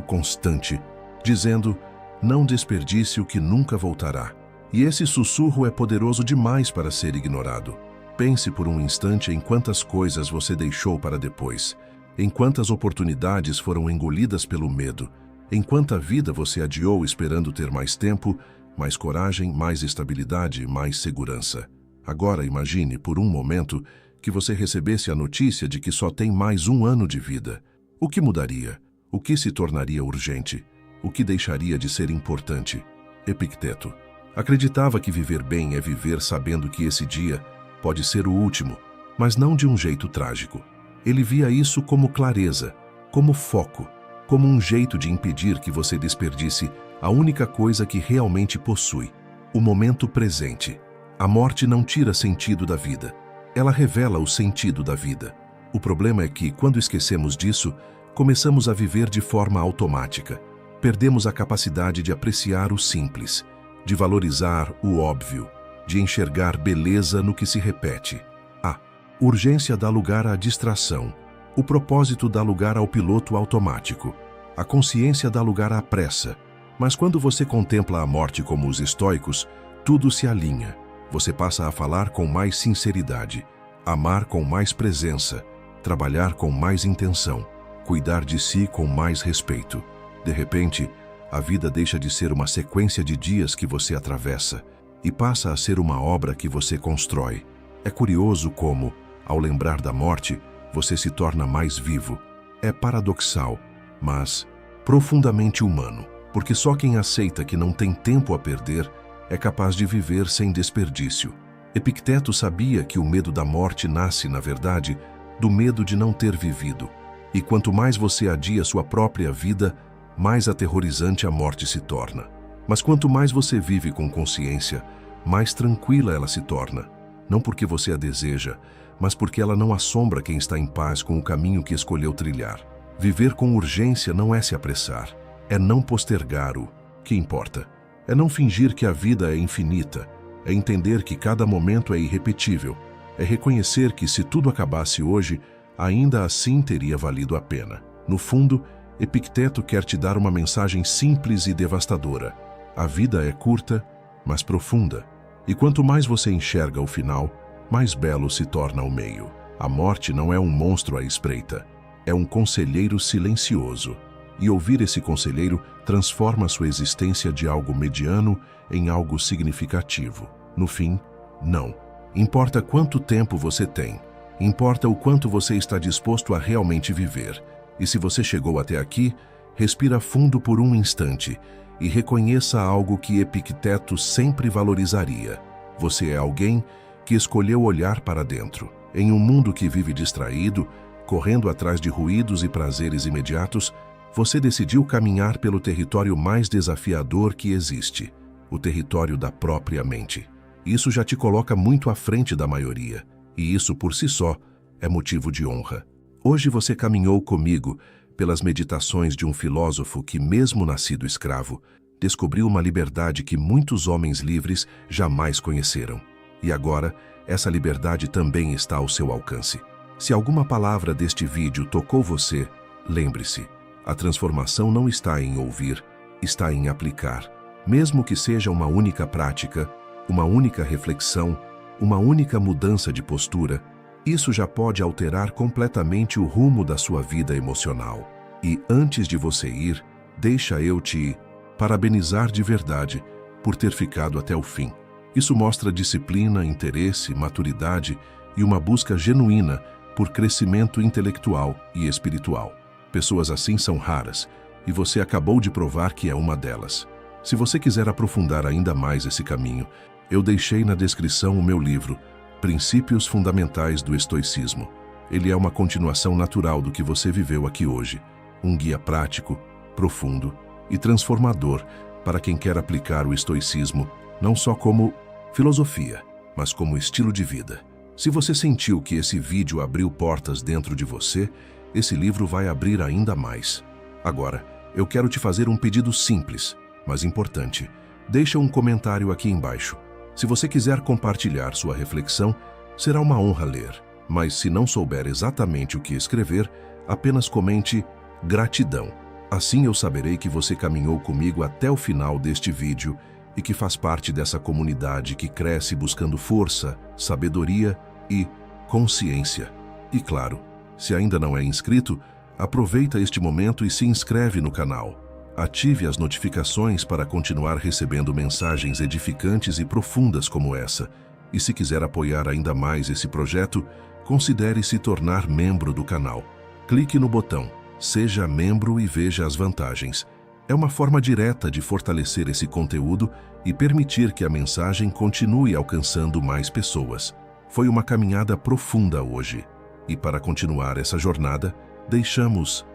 constante, dizendo: não desperdice o que nunca voltará. E esse sussurro é poderoso demais para ser ignorado. Pense por um instante em quantas coisas você deixou para depois, em quantas oportunidades foram engolidas pelo medo, em quanta vida você adiou esperando ter mais tempo, mais coragem, mais estabilidade, mais segurança. Agora imagine, por um momento, que você recebesse a notícia de que só tem mais um ano de vida. O que mudaria? O que se tornaria urgente? O que deixaria de ser importante? Epicteto acreditava que viver bem é viver sabendo que esse dia pode ser o último, mas não de um jeito trágico. Ele via isso como clareza, como foco, como um jeito de impedir que você desperdice a única coisa que realmente possui, o momento presente. A morte não tira sentido da vida, ela revela o sentido da vida. O problema é que, quando esquecemos disso, começamos a viver de forma automática. Perdemos a capacidade de apreciar o simples, de valorizar o óbvio, de enxergar beleza no que se repete. A urgência dá lugar à distração, o propósito dá lugar ao piloto automático, a consciência dá lugar à pressa. Mas quando você contempla a morte como os estoicos, tudo se alinha. Você passa a falar com mais sinceridade, amar com mais presença, trabalhar com mais intenção, cuidar de si com mais respeito. De repente, a vida deixa de ser uma sequência de dias que você atravessa e passa a ser uma obra que você constrói. É curioso como, ao lembrar da morte, você se torna mais vivo. É paradoxal, mas profundamente humano, porque só quem aceita que não tem tempo a perder é capaz de viver sem desperdício. Epicteto sabia que o medo da morte nasce, na verdade, do medo de não ter vivido. E quanto mais você adia sua própria vida, mais aterrorizante a morte se torna. Mas quanto mais você vive com consciência, mais tranquila ela se torna. Não porque você a deseja, mas porque ela não assombra quem está em paz com o caminho que escolheu trilhar. Viver com urgência não é se apressar, é não postergar o que importa. É não fingir que a vida é infinita, é entender que cada momento é irrepetível, é reconhecer que se tudo acabasse hoje, ainda assim teria valido a pena. No fundo, Epicteto quer te dar uma mensagem simples e devastadora. A vida é curta, mas profunda, e quanto mais você enxerga o final, mais belo se torna o meio. A morte não é um monstro à espreita, é um conselheiro silencioso. E ouvir esse conselheiro transforma sua existência de algo mediano em algo significativo. No fim, não. Importa quanto tempo você tem. Importa o quanto você está disposto a realmente viver. E se você chegou até aqui, respira fundo por um instante e reconheça algo que Epicteto sempre valorizaria. Você é alguém que escolheu olhar para dentro. Em um mundo que vive distraído, correndo atrás de ruídos e prazeres imediatos, você decidiu caminhar pelo território mais desafiador que existe, o território da própria mente. Isso já te coloca muito à frente da maioria, e isso por si só é motivo de honra. Hoje você caminhou comigo pelas meditações de um filósofo que, mesmo nascido escravo, descobriu uma liberdade que muitos homens livres jamais conheceram. E agora, essa liberdade também está ao seu alcance. Se alguma palavra deste vídeo tocou você, lembre-se, a transformação não está em ouvir, está em aplicar. Mesmo que seja uma única prática, uma única reflexão, uma única mudança de postura, isso já pode alterar completamente o rumo da sua vida emocional. E antes de você ir, deixa eu te parabenizar de verdade por ter ficado até o fim. Isso mostra disciplina, interesse, maturidade e uma busca genuína por crescimento intelectual e espiritual. Pessoas assim são raras, e você acabou de provar que é uma delas. Se você quiser aprofundar ainda mais esse caminho, eu deixei na descrição o meu livro, Princípios Fundamentais do Estoicismo. Ele é uma continuação natural do que você viveu aqui hoje, um guia prático, profundo e transformador para quem quer aplicar o estoicismo não só como filosofia, mas como estilo de vida. Se você sentiu que esse vídeo abriu portas dentro de você, esse livro vai abrir ainda mais. Agora, eu quero te fazer um pedido simples, mas importante. Deixa um comentário aqui embaixo. Se você quiser compartilhar sua reflexão, será uma honra ler. Mas se não souber exatamente o que escrever, apenas comente gratidão. Assim eu saberei que você caminhou comigo até o final deste vídeo e que faz parte dessa comunidade que cresce buscando força, sabedoria e consciência. E claro, se ainda não é inscrito, aproveita este momento e se inscreve no canal. Ative as notificações para continuar recebendo mensagens edificantes e profundas como essa. E se quiser apoiar ainda mais esse projeto, considere se tornar membro do canal. Clique no botão Seja Membro e veja as vantagens. É uma forma direta de fortalecer esse conteúdo e permitir que a mensagem continue alcançando mais pessoas. Foi uma caminhada profunda hoje. E para continuar essa jornada, deixamos...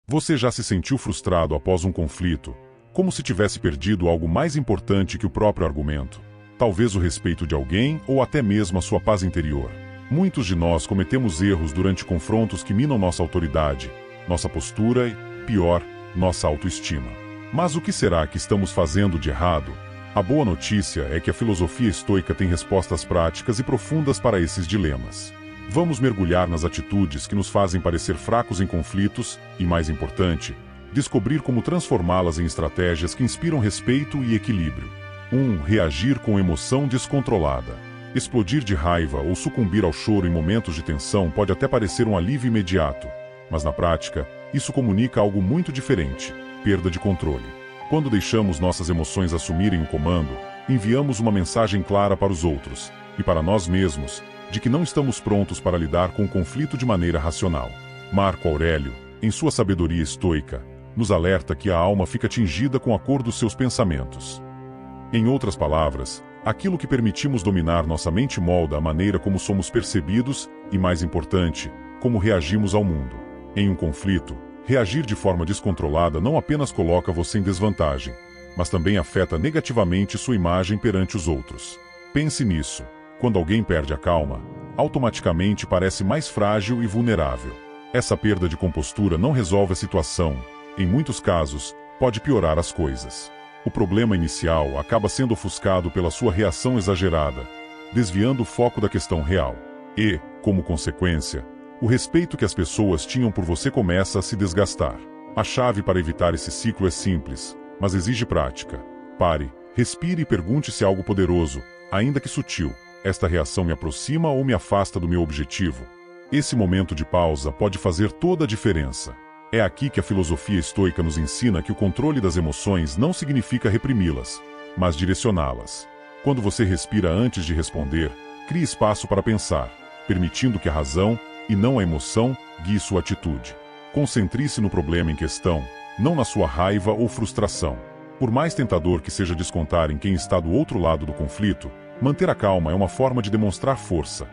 Você já se sentiu frustrado após um conflito, como se tivesse perdido algo mais importante que o próprio argumento? Talvez o respeito de alguém ou até mesmo a sua paz interior. Muitos de nós cometemos erros durante confrontos que minam nossa autoridade, nossa postura e, pior, nossa autoestima. Mas o que será que estamos fazendo de errado? A boa notícia é que a filosofia estoica tem respostas práticas e profundas para esses dilemas. Vamos mergulhar nas atitudes que nos fazem parecer fracos em conflitos e, mais importante, descobrir como transformá-las em estratégias que inspiram respeito e equilíbrio. 1. Reagir com emoção descontrolada. Explodir de raiva ou sucumbir ao choro em momentos de tensão pode até parecer um alívio imediato, mas na prática, isso comunica algo muito diferente: perda de controle. Quando deixamos nossas emoções assumirem o comando, enviamos uma mensagem clara para os outros, e para nós mesmos, de que não estamos prontos para lidar com o conflito de maneira racional. Marco Aurélio, em sua sabedoria estoica, nos alerta que a alma fica tingida com a cor dos seus pensamentos. Em outras palavras, aquilo que permitimos dominar nossa mente molda a maneira como somos percebidos e, mais importante, como reagimos ao mundo. Em um conflito, reagir de forma descontrolada não apenas coloca você em desvantagem, mas também afeta negativamente sua imagem perante os outros. Pense nisso. Quando alguém perde a calma, automaticamente parece mais frágil e vulnerável. Essa perda de compostura não resolve a situação. Em muitos casos, pode piorar as coisas. O problema inicial acaba sendo ofuscado pela sua reação exagerada, desviando o foco da questão real. E, como consequência, o respeito que as pessoas tinham por você começa a se desgastar. A chave para evitar esse ciclo é simples, mas exige prática. Pare, respire e pergunte-se algo poderoso, ainda que sutil. Esta reação me aproxima ou me afasta do meu objetivo? Esse momento de pausa pode fazer toda a diferença. É aqui que a filosofia estoica nos ensina que o controle das emoções não significa reprimi-las, mas direcioná-las. Quando você respira antes de responder, crie espaço para pensar, permitindo que a razão, e não a emoção, guie sua atitude. Concentre-se no problema em questão, não na sua raiva ou frustração. Por mais tentador que seja descontar em quem está do outro lado do conflito, manter a calma é uma forma de demonstrar força.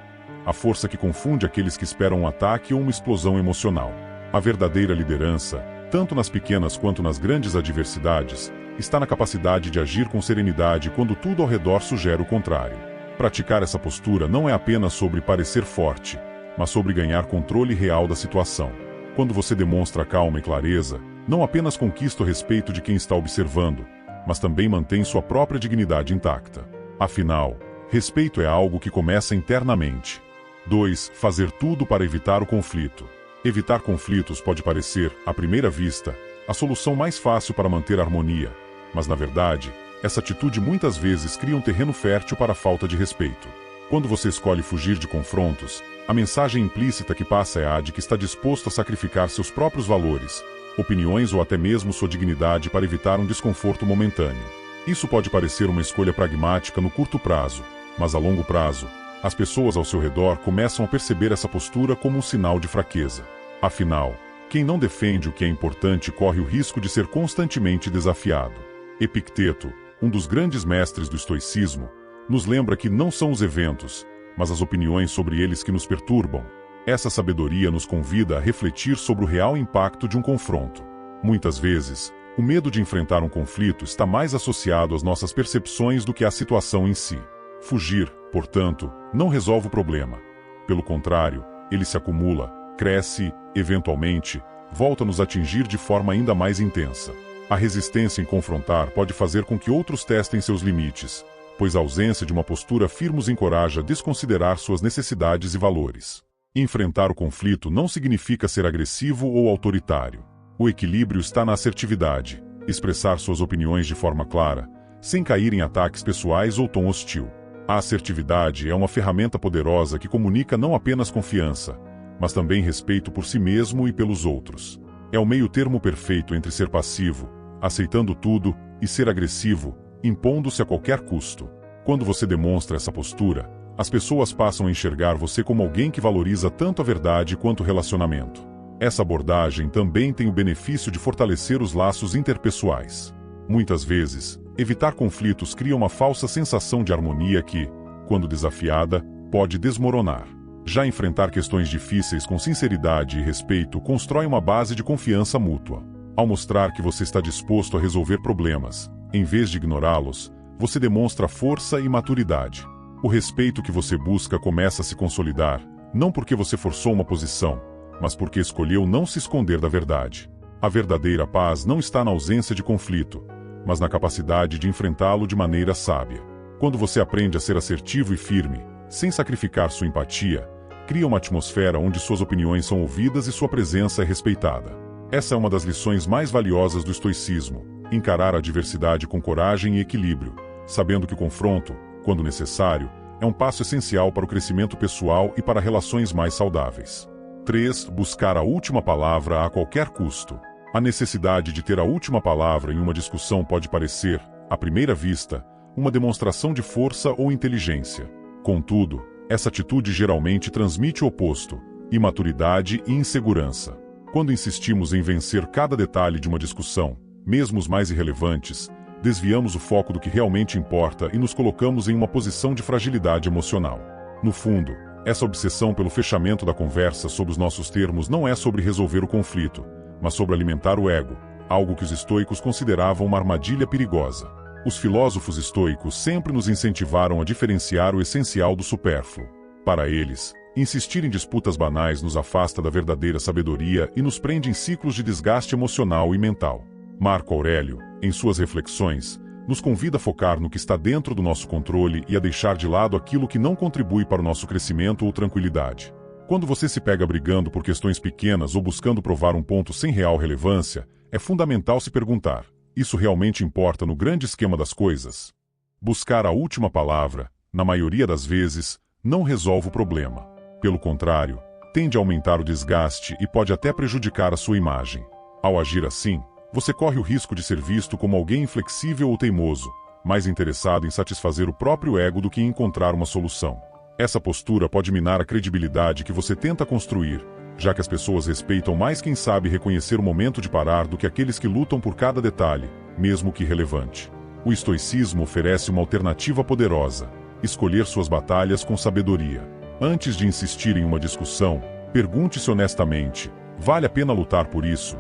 A força que confunde aqueles que esperam um ataque ou uma explosão emocional. A verdadeira liderança, tanto nas pequenas quanto nas grandes adversidades, está na capacidade de agir com serenidade quando tudo ao redor sugere o contrário. Praticar essa postura não é apenas sobre parecer forte, mas sobre ganhar controle real da situação. Quando você demonstra calma e clareza, não apenas conquista o respeito de quem está observando, mas também mantém sua própria dignidade intacta. Afinal, respeito é algo que começa internamente. 2. Fazer tudo para evitar o conflito. Evitar conflitos pode parecer, à primeira vista, a solução mais fácil para manter a harmonia, mas na verdade, essa atitude muitas vezes cria um terreno fértil para a falta de respeito. Quando você escolhe fugir de confrontos, a mensagem implícita que passa é a de que está disposto a sacrificar seus próprios valores, opiniões ou até mesmo sua dignidade para evitar um desconforto momentâneo. Isso pode parecer uma escolha pragmática no curto prazo, mas a longo prazo, as pessoas ao seu redor começam a perceber essa postura como um sinal de fraqueza. Afinal, quem não defende o que é importante corre o risco de ser constantemente desafiado. Epicteto, um dos grandes mestres do estoicismo, nos lembra que não são os eventos, mas as opiniões sobre eles que nos perturbam. Essa sabedoria nos convida a refletir sobre o real impacto de um confronto. Muitas vezes, o medo de enfrentar um conflito está mais associado às nossas percepções do que à situação em si. Fugir, portanto, não resolve o problema. Pelo contrário, ele se acumula, cresce e, eventualmente, volta a nos atingir de forma ainda mais intensa. A resistência em confrontar pode fazer com que outros testem seus limites, pois a ausência de uma postura firme os encoraja a desconsiderar suas necessidades e valores. Enfrentar o conflito não significa ser agressivo ou autoritário. O equilíbrio está na assertividade, expressar suas opiniões de forma clara, sem cair em ataques pessoais ou tom hostil. A assertividade é uma ferramenta poderosa que comunica não apenas confiança, mas também respeito por si mesmo e pelos outros. É o meio-termo perfeito entre ser passivo, aceitando tudo, e ser agressivo, impondo-se a qualquer custo. Quando você demonstra essa postura, as pessoas passam a enxergar você como alguém que valoriza tanto a verdade quanto o relacionamento. Essa abordagem também tem o benefício de fortalecer os laços interpessoais. Muitas vezes, evitar conflitos cria uma falsa sensação de harmonia que, quando desafiada, pode desmoronar. Já enfrentar questões difíceis com sinceridade e respeito constrói uma base de confiança mútua. Ao mostrar que você está disposto a resolver problemas, em vez de ignorá-los, você demonstra força e maturidade. O respeito que você busca começa a se consolidar, não porque você forçou uma posição, mas porque escolheu não se esconder da verdade. A verdadeira paz não está na ausência de conflito, mas na capacidade de enfrentá-lo de maneira sábia. Quando você aprende a ser assertivo e firme, sem sacrificar sua empatia, cria uma atmosfera onde suas opiniões são ouvidas e sua presença é respeitada. Essa é uma das lições mais valiosas do estoicismo: encarar a adversidade com coragem e equilíbrio, sabendo que o confronto, quando necessário, é um passo essencial para o crescimento pessoal e para relações mais saudáveis. 3. Buscar a última palavra a qualquer custo. A necessidade de ter a última palavra em uma discussão pode parecer, à primeira vista, uma demonstração de força ou inteligência. Contudo, essa atitude geralmente transmite o oposto: imaturidade e insegurança. Quando insistimos em vencer cada detalhe de uma discussão, mesmo os mais irrelevantes, desviamos o foco do que realmente importa e nos colocamos em uma posição de fragilidade emocional. No fundo, essa obsessão pelo fechamento da conversa sob os nossos termos não é sobre resolver o conflito, mas sobre alimentar o ego, algo que os estoicos consideravam uma armadilha perigosa. Os filósofos estoicos sempre nos incentivaram a diferenciar o essencial do supérfluo. Para eles, insistir em disputas banais nos afasta da verdadeira sabedoria e nos prende em ciclos de desgaste emocional e mental. Marco Aurélio, em suas reflexões, nos convida a focar no que está dentro do nosso controle e a deixar de lado aquilo que não contribui para o nosso crescimento ou tranquilidade. Quando você se pega brigando por questões pequenas ou buscando provar um ponto sem real relevância, é fundamental se perguntar: isso realmente importa no grande esquema das coisas? Buscar a última palavra, na maioria das vezes, não resolve o problema. Pelo contrário, tende a aumentar o desgaste e pode até prejudicar a sua imagem. Ao agir assim, você corre o risco de ser visto como alguém inflexível ou teimoso, mais interessado em satisfazer o próprio ego do que em encontrar uma solução. Essa postura pode minar a credibilidade que você tenta construir, já que as pessoas respeitam mais quem sabe reconhecer o momento de parar do que aqueles que lutam por cada detalhe, mesmo que irrelevante. O estoicismo oferece uma alternativa poderosa: escolher suas batalhas com sabedoria. Antes de insistir em uma discussão, pergunte-se honestamente: vale a pena lutar por isso?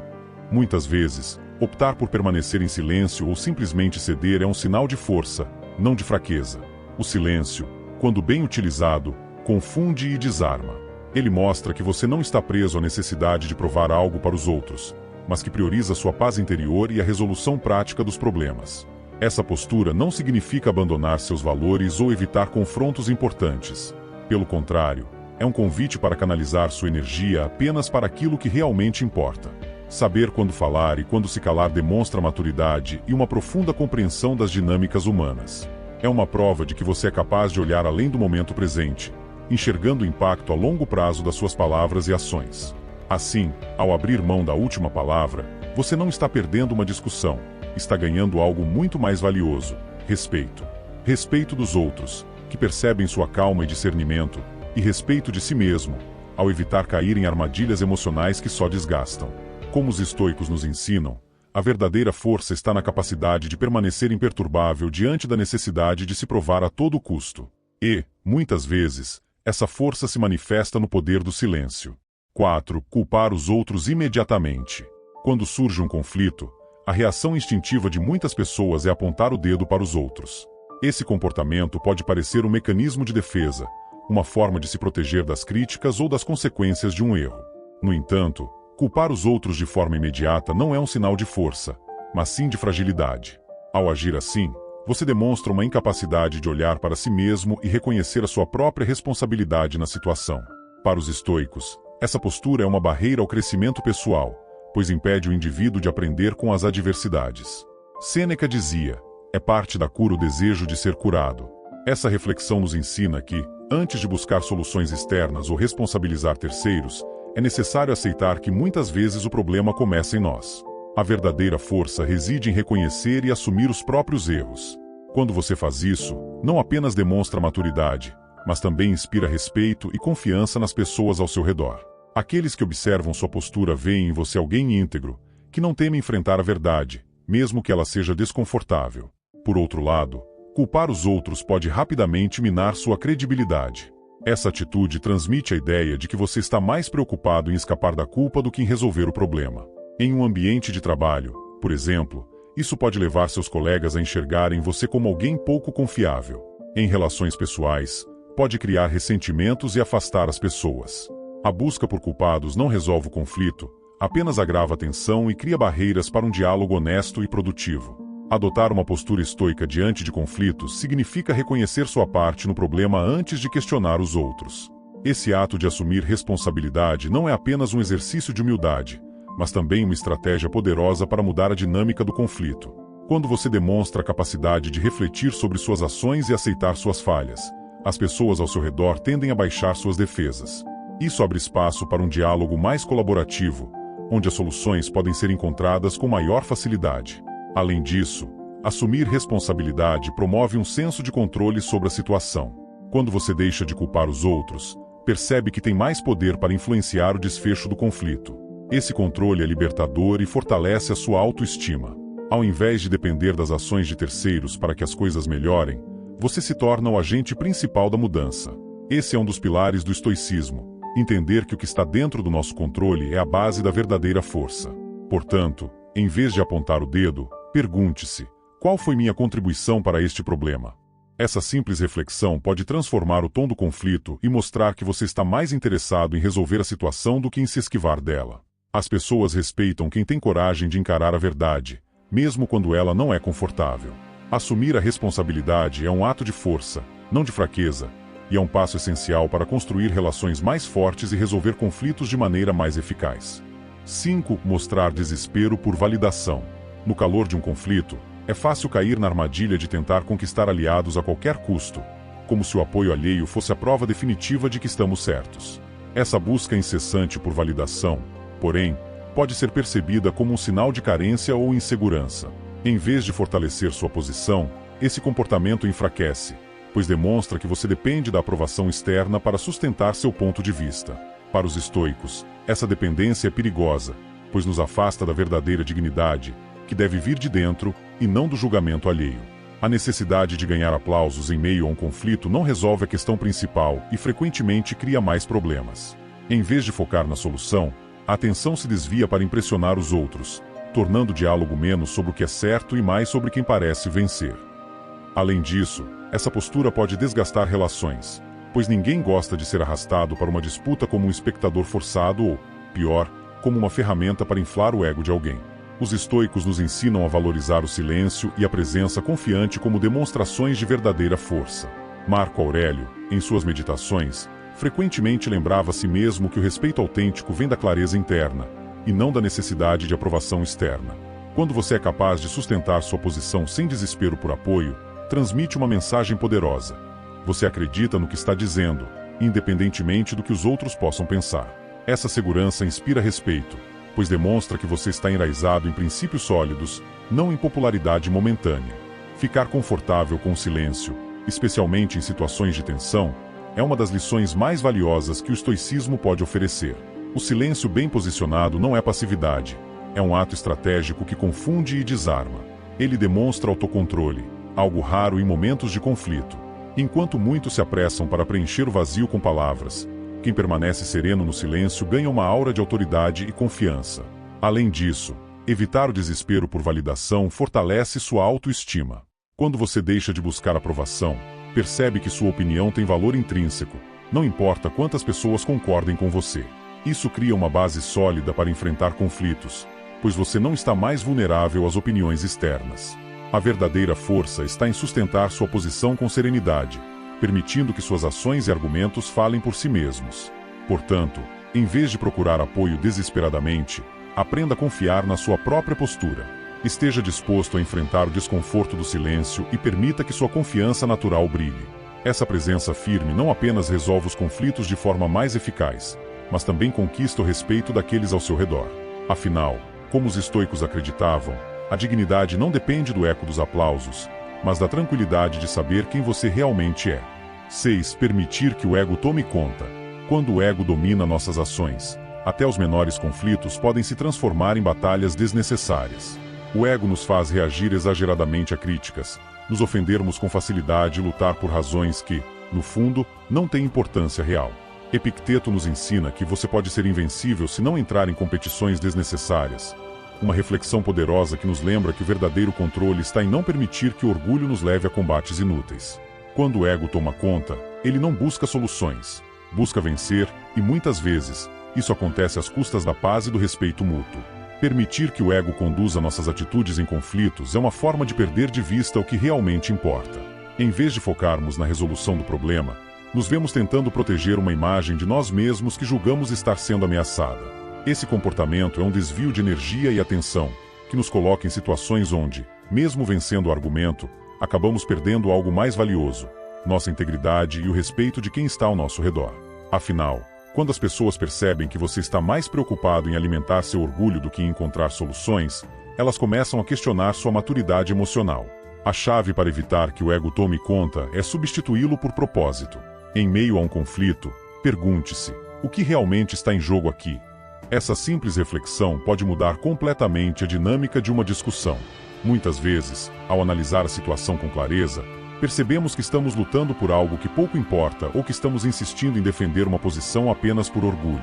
Muitas vezes, optar por permanecer em silêncio ou simplesmente ceder é um sinal de força, não de fraqueza. O silêncio, quando bem utilizado, confunde e desarma. Ele mostra que você não está preso à necessidade de provar algo para os outros, mas que prioriza sua paz interior e a resolução prática dos problemas. Essa postura não significa abandonar seus valores ou evitar confrontos importantes. Pelo contrário, é um convite para canalizar sua energia apenas para aquilo que realmente importa. Saber quando falar e quando se calar demonstra maturidade e uma profunda compreensão das dinâmicas humanas. É uma prova de que você é capaz de olhar além do momento presente, enxergando o impacto a longo prazo das suas palavras e ações. Assim, ao abrir mão da última palavra, você não está perdendo uma discussão, está ganhando algo muito mais valioso: respeito. Respeito dos outros, que percebem sua calma e discernimento, e respeito de si mesmo, ao evitar cair em armadilhas emocionais que só desgastam. Como os estoicos nos ensinam, a verdadeira força está na capacidade de permanecer imperturbável diante da necessidade de se provar a todo custo. E, muitas vezes, essa força se manifesta no poder do silêncio. 4. Culpar os outros imediatamente. Quando surge um conflito, a reação instintiva de muitas pessoas é apontar o dedo para os outros. Esse comportamento pode parecer um mecanismo de defesa, uma forma de se proteger das críticas ou das consequências de um erro. No entanto, culpar os outros de forma imediata não é um sinal de força, mas sim de fragilidade. Ao agir assim, você demonstra uma incapacidade de olhar para si mesmo e reconhecer a sua própria responsabilidade na situação. Para os estoicos, essa postura é uma barreira ao crescimento pessoal, pois impede o indivíduo de aprender com as adversidades. Sêneca dizia: é parte da cura o desejo de ser curado. Essa reflexão nos ensina que, antes de buscar soluções externas ou responsabilizar terceiros, é necessário aceitar que muitas vezes o problema começa em nós. A verdadeira força reside em reconhecer e assumir os próprios erros. Quando você faz isso, não apenas demonstra maturidade, mas também inspira respeito e confiança nas pessoas ao seu redor. Aqueles que observam sua postura veem em você alguém íntegro, que não teme enfrentar a verdade, mesmo que ela seja desconfortável. Por outro lado, culpar os outros pode rapidamente minar sua credibilidade. Essa atitude transmite a ideia de que você está mais preocupado em escapar da culpa do que em resolver o problema. Em um ambiente de trabalho, por exemplo, isso pode levar seus colegas a enxergarem você como alguém pouco confiável. Em relações pessoais, pode criar ressentimentos e afastar as pessoas. A busca por culpados não resolve o conflito, apenas agrava a tensão e cria barreiras para um diálogo honesto e produtivo. Adotar uma postura estoica diante de conflitos significa reconhecer sua parte no problema antes de questionar os outros. Esse ato de assumir responsabilidade não é apenas um exercício de humildade, mas também uma estratégia poderosa para mudar a dinâmica do conflito. Quando você demonstra a capacidade de refletir sobre suas ações e aceitar suas falhas, as pessoas ao seu redor tendem a baixar suas defesas. Isso abre espaço para um diálogo mais colaborativo, onde as soluções podem ser encontradas com maior facilidade. Além disso, assumir responsabilidade promove um senso de controle sobre a situação. Quando você deixa de culpar os outros, percebe que tem mais poder para influenciar o desfecho do conflito. Esse controle é libertador e fortalece a sua autoestima. Ao invés de depender das ações de terceiros para que as coisas melhorem, você se torna o agente principal da mudança. Esse é um dos pilares do estoicismo. Entender que o que está dentro do nosso controle é a base da verdadeira força. Portanto, em vez de apontar o dedo, pergunte-se: qual foi minha contribuição para este problema? Essa simples reflexão pode transformar o tom do conflito e mostrar que você está mais interessado em resolver a situação do que em se esquivar dela. As pessoas respeitam quem tem coragem de encarar a verdade, mesmo quando ela não é confortável. Assumir a responsabilidade é um ato de força, não de fraqueza, e é um passo essencial para construir relações mais fortes e resolver conflitos de maneira mais eficaz. 5. Mostrar desespero por validação. No calor de um conflito, é fácil cair na armadilha de tentar conquistar aliados a qualquer custo, como se o apoio alheio fosse a prova definitiva de que estamos certos. Essa busca incessante por validação, porém, pode ser percebida como um sinal de carência ou insegurança. Em vez de fortalecer sua posição, esse comportamento enfraquece, pois demonstra que você depende da aprovação externa para sustentar seu ponto de vista. Para os estoicos, essa dependência é perigosa, pois nos afasta da verdadeira dignidade, que deve vir de dentro e não do julgamento alheio. A necessidade de ganhar aplausos em meio a um conflito não resolve a questão principal e frequentemente cria mais problemas. Em vez de focar na solução, a atenção se desvia para impressionar os outros, tornando o diálogo menos sobre o que é certo e mais sobre quem parece vencer. Além disso, essa postura pode desgastar relações, pois ninguém gosta de ser arrastado para uma disputa como um espectador forçado ou, pior, como uma ferramenta para inflar o ego de alguém. Os estoicos nos ensinam a valorizar o silêncio e a presença confiante como demonstrações de verdadeira força. Marco Aurélio, em suas meditações, frequentemente lembrava a si mesmo que o respeito autêntico vem da clareza interna, e não da necessidade de aprovação externa. Quando você é capaz de sustentar sua posição sem desespero por apoio, transmite uma mensagem poderosa. Você acredita no que está dizendo, independentemente do que os outros possam pensar. Essa segurança inspira respeito, pois demonstra que você está enraizado em princípios sólidos, não em popularidade momentânea. Ficar confortável com o silêncio, especialmente em situações de tensão, é uma das lições mais valiosas que o estoicismo pode oferecer. O silêncio bem posicionado não é passividade, é um ato estratégico que confunde e desarma. Ele demonstra autocontrole, algo raro em momentos de conflito. Enquanto muitos se apressam para preencher o vazio com palavras, quem permanece sereno no silêncio ganha uma aura de autoridade e confiança. Além disso, evitar o desespero por validação fortalece sua autoestima. Quando você deixa de buscar aprovação, percebe que sua opinião tem valor intrínseco, não importa quantas pessoas concordem com você. Isso cria uma base sólida para enfrentar conflitos, pois você não está mais vulnerável às opiniões externas. A verdadeira força está em sustentar sua posição com serenidade, permitindo que suas ações e argumentos falem por si mesmos. Portanto, em vez de procurar apoio desesperadamente, aprenda a confiar na sua própria postura. Esteja disposto a enfrentar o desconforto do silêncio e permita que sua confiança natural brilhe. Essa presença firme não apenas resolve os conflitos de forma mais eficaz, mas também conquista o respeito daqueles ao seu redor. Afinal, como os estoicos acreditavam, a dignidade não depende do eco dos aplausos, mas da tranquilidade de saber quem você realmente é. 6. Permitir que o ego tome conta. Quando o ego domina nossas ações, até os menores conflitos podem se transformar em batalhas desnecessárias. O ego nos faz reagir exageradamente a críticas, nos ofendermos com facilidade e lutar por razões que, no fundo, não tem importância real. Epicteto nos ensina que você pode ser invencível se não entrar em competições desnecessárias. Uma reflexão poderosa que nos lembra que o verdadeiro controle está em não permitir que o orgulho nos leve a combates inúteis. Quando o ego toma conta, ele não busca soluções, busca vencer, e muitas vezes, isso acontece às custas da paz e do respeito mútuo. Permitir que o ego conduza nossas atitudes em conflitos é uma forma de perder de vista o que realmente importa. Em vez de focarmos na resolução do problema, nos vemos tentando proteger uma imagem de nós mesmos que julgamos estar sendo ameaçada. Esse comportamento é um desvio de energia e atenção, que nos coloca em situações onde, mesmo vencendo o argumento, acabamos perdendo algo mais valioso, nossa integridade e o respeito de quem está ao nosso redor. Afinal, quando as pessoas percebem que você está mais preocupado em alimentar seu orgulho do que em encontrar soluções, elas começam a questionar sua maturidade emocional. A chave para evitar que o ego tome conta é substituí-lo por propósito. Em meio a um conflito, pergunte-se: o que realmente está em jogo aqui? Essa simples reflexão pode mudar completamente a dinâmica de uma discussão. Muitas vezes, ao analisar a situação com clareza, percebemos que estamos lutando por algo que pouco importa ou que estamos insistindo em defender uma posição apenas por orgulho.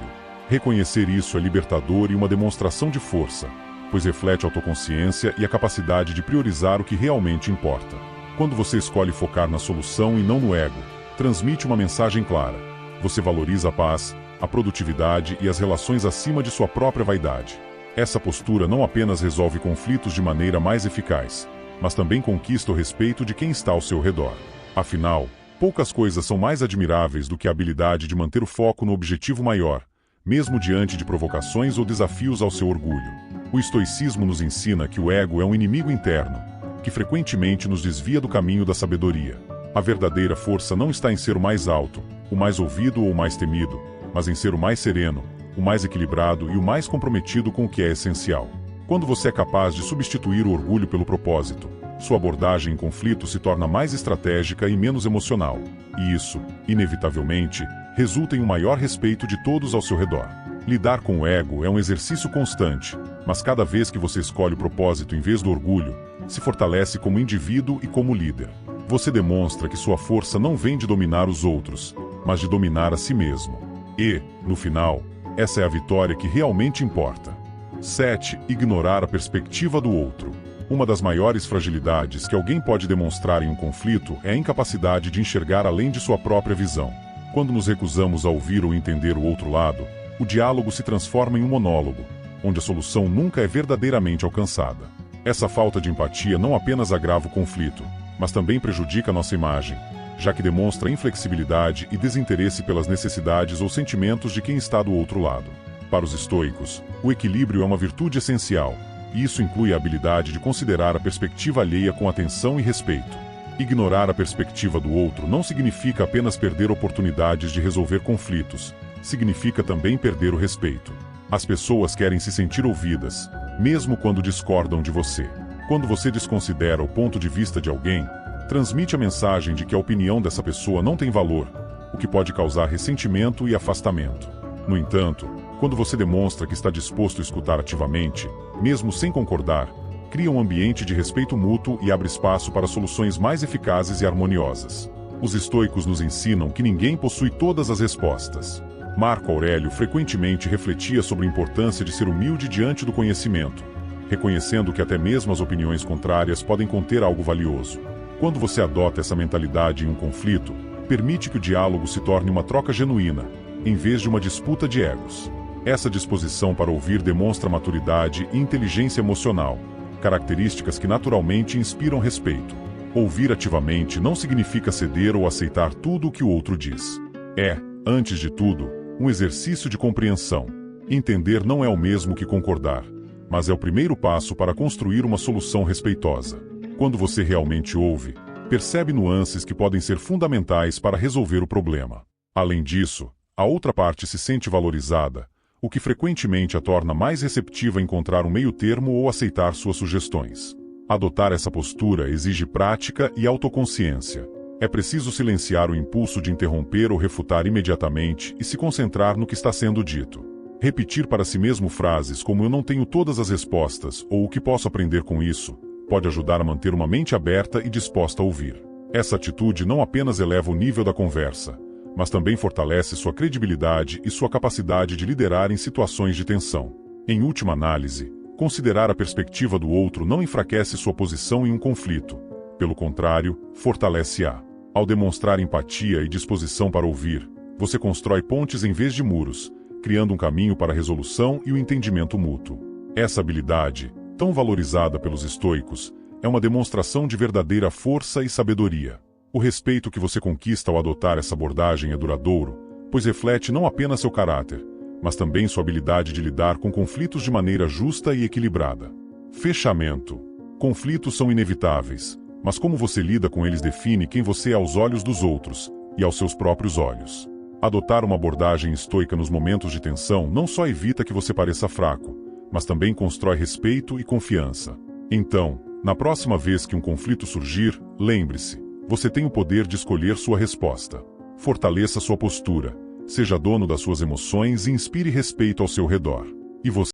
Reconhecer isso é libertador e uma demonstração de força, pois reflete a autoconsciência e a capacidade de priorizar o que realmente importa. Quando você escolhe focar na solução e não no ego, transmite uma mensagem clara. Você valoriza a paz, a produtividade e as relações acima de sua própria vaidade. Essa postura não apenas resolve conflitos de maneira mais eficaz, mas também conquista o respeito de quem está ao seu redor. Afinal, poucas coisas são mais admiráveis do que a habilidade de manter o foco no objetivo maior, mesmo diante de provocações ou desafios ao seu orgulho. O estoicismo nos ensina que o ego é um inimigo interno, que frequentemente nos desvia do caminho da sabedoria. A verdadeira força não está em ser o mais alto, o mais ouvido ou o mais temido, mas em ser o mais sereno, o mais equilibrado e o mais comprometido com o que é essencial. Quando você é capaz de substituir o orgulho pelo propósito, sua abordagem em conflito se torna mais estratégica e menos emocional, e isso, inevitavelmente, resulta em um maior respeito de todos ao seu redor. Lidar com o ego é um exercício constante, mas cada vez que você escolhe o propósito em vez do orgulho, se fortalece como indivíduo e como líder. Você demonstra que sua força não vem de dominar os outros, mas de dominar a si mesmo. E, no final, essa é a vitória que realmente importa. 7. Ignorar a perspectiva do outro. Uma das maiores fragilidades que alguém pode demonstrar em um conflito é a incapacidade de enxergar além de sua própria visão. Quando nos recusamos a ouvir ou entender o outro lado, o diálogo se transforma em um monólogo, onde a solução nunca é verdadeiramente alcançada. Essa falta de empatia não apenas agrava o conflito, mas também prejudica nossa imagem, já que demonstra inflexibilidade e desinteresse pelas necessidades ou sentimentos de quem está do outro lado. Para os estoicos, o equilíbrio é uma virtude essencial, e isso inclui a habilidade de considerar a perspectiva alheia com atenção e respeito. Ignorar a perspectiva do outro não significa apenas perder oportunidades de resolver conflitos, significa também perder o respeito. As pessoas querem se sentir ouvidas, mesmo quando discordam de você. Quando você desconsidera o ponto de vista de alguém, transmite a mensagem de que a opinião dessa pessoa não tem valor, o que pode causar ressentimento e afastamento. No entanto, quando você demonstra que está disposto a escutar ativamente, mesmo sem concordar, cria um ambiente de respeito mútuo e abre espaço para soluções mais eficazes e harmoniosas. Os estoicos nos ensinam que ninguém possui todas as respostas. Marco Aurélio frequentemente refletia sobre a importância de ser humilde diante do conhecimento, reconhecendo que até mesmo as opiniões contrárias podem conter algo valioso. Quando você adota essa mentalidade em um conflito, permite que o diálogo se torne uma troca genuína, em vez de uma disputa de egos. Essa disposição para ouvir demonstra maturidade e inteligência emocional, características que naturalmente inspiram respeito. Ouvir ativamente não significa ceder ou aceitar tudo o que o outro diz. É, antes de tudo, um exercício de compreensão. Entender não é o mesmo que concordar, mas é o primeiro passo para construir uma solução respeitosa. Quando você realmente ouve, percebe nuances que podem ser fundamentais para resolver o problema. Além disso, a outra parte se sente valorizada, o que frequentemente a torna mais receptiva a encontrar um meio-termo ou aceitar suas sugestões. Adotar essa postura exige prática e autoconsciência. É preciso silenciar o impulso de interromper ou refutar imediatamente e se concentrar no que está sendo dito. Repetir para si mesmo frases como "eu não tenho todas as respostas" ou "o que posso aprender com isso" pode ajudar a manter uma mente aberta e disposta a ouvir. Essa atitude não apenas eleva o nível da conversa, mas também fortalece sua credibilidade e sua capacidade de liderar em situações de tensão. Em última análise, considerar a perspectiva do outro não enfraquece sua posição em um conflito. Pelo contrário, fortalece-a. Ao demonstrar empatia e disposição para ouvir, você constrói pontes em vez de muros, criando um caminho para a resolução e o entendimento mútuo. Essa habilidade, tão valorizada pelos estoicos, é uma demonstração de verdadeira força e sabedoria. O respeito que você conquista ao adotar essa abordagem é duradouro, pois reflete não apenas seu caráter, mas também sua habilidade de lidar com conflitos de maneira justa e equilibrada. Fechamento. Conflitos são inevitáveis, mas como você lida com eles define quem você é aos olhos dos outros e aos seus próprios olhos. Adotar uma abordagem estoica nos momentos de tensão não só evita que você pareça fraco, mas também constrói respeito e confiança. Então, na próxima vez que um conflito surgir, lembre-se, você tem o poder de escolher sua resposta. Fortaleça sua postura, seja dono das suas emoções e inspire respeito ao seu redor. E você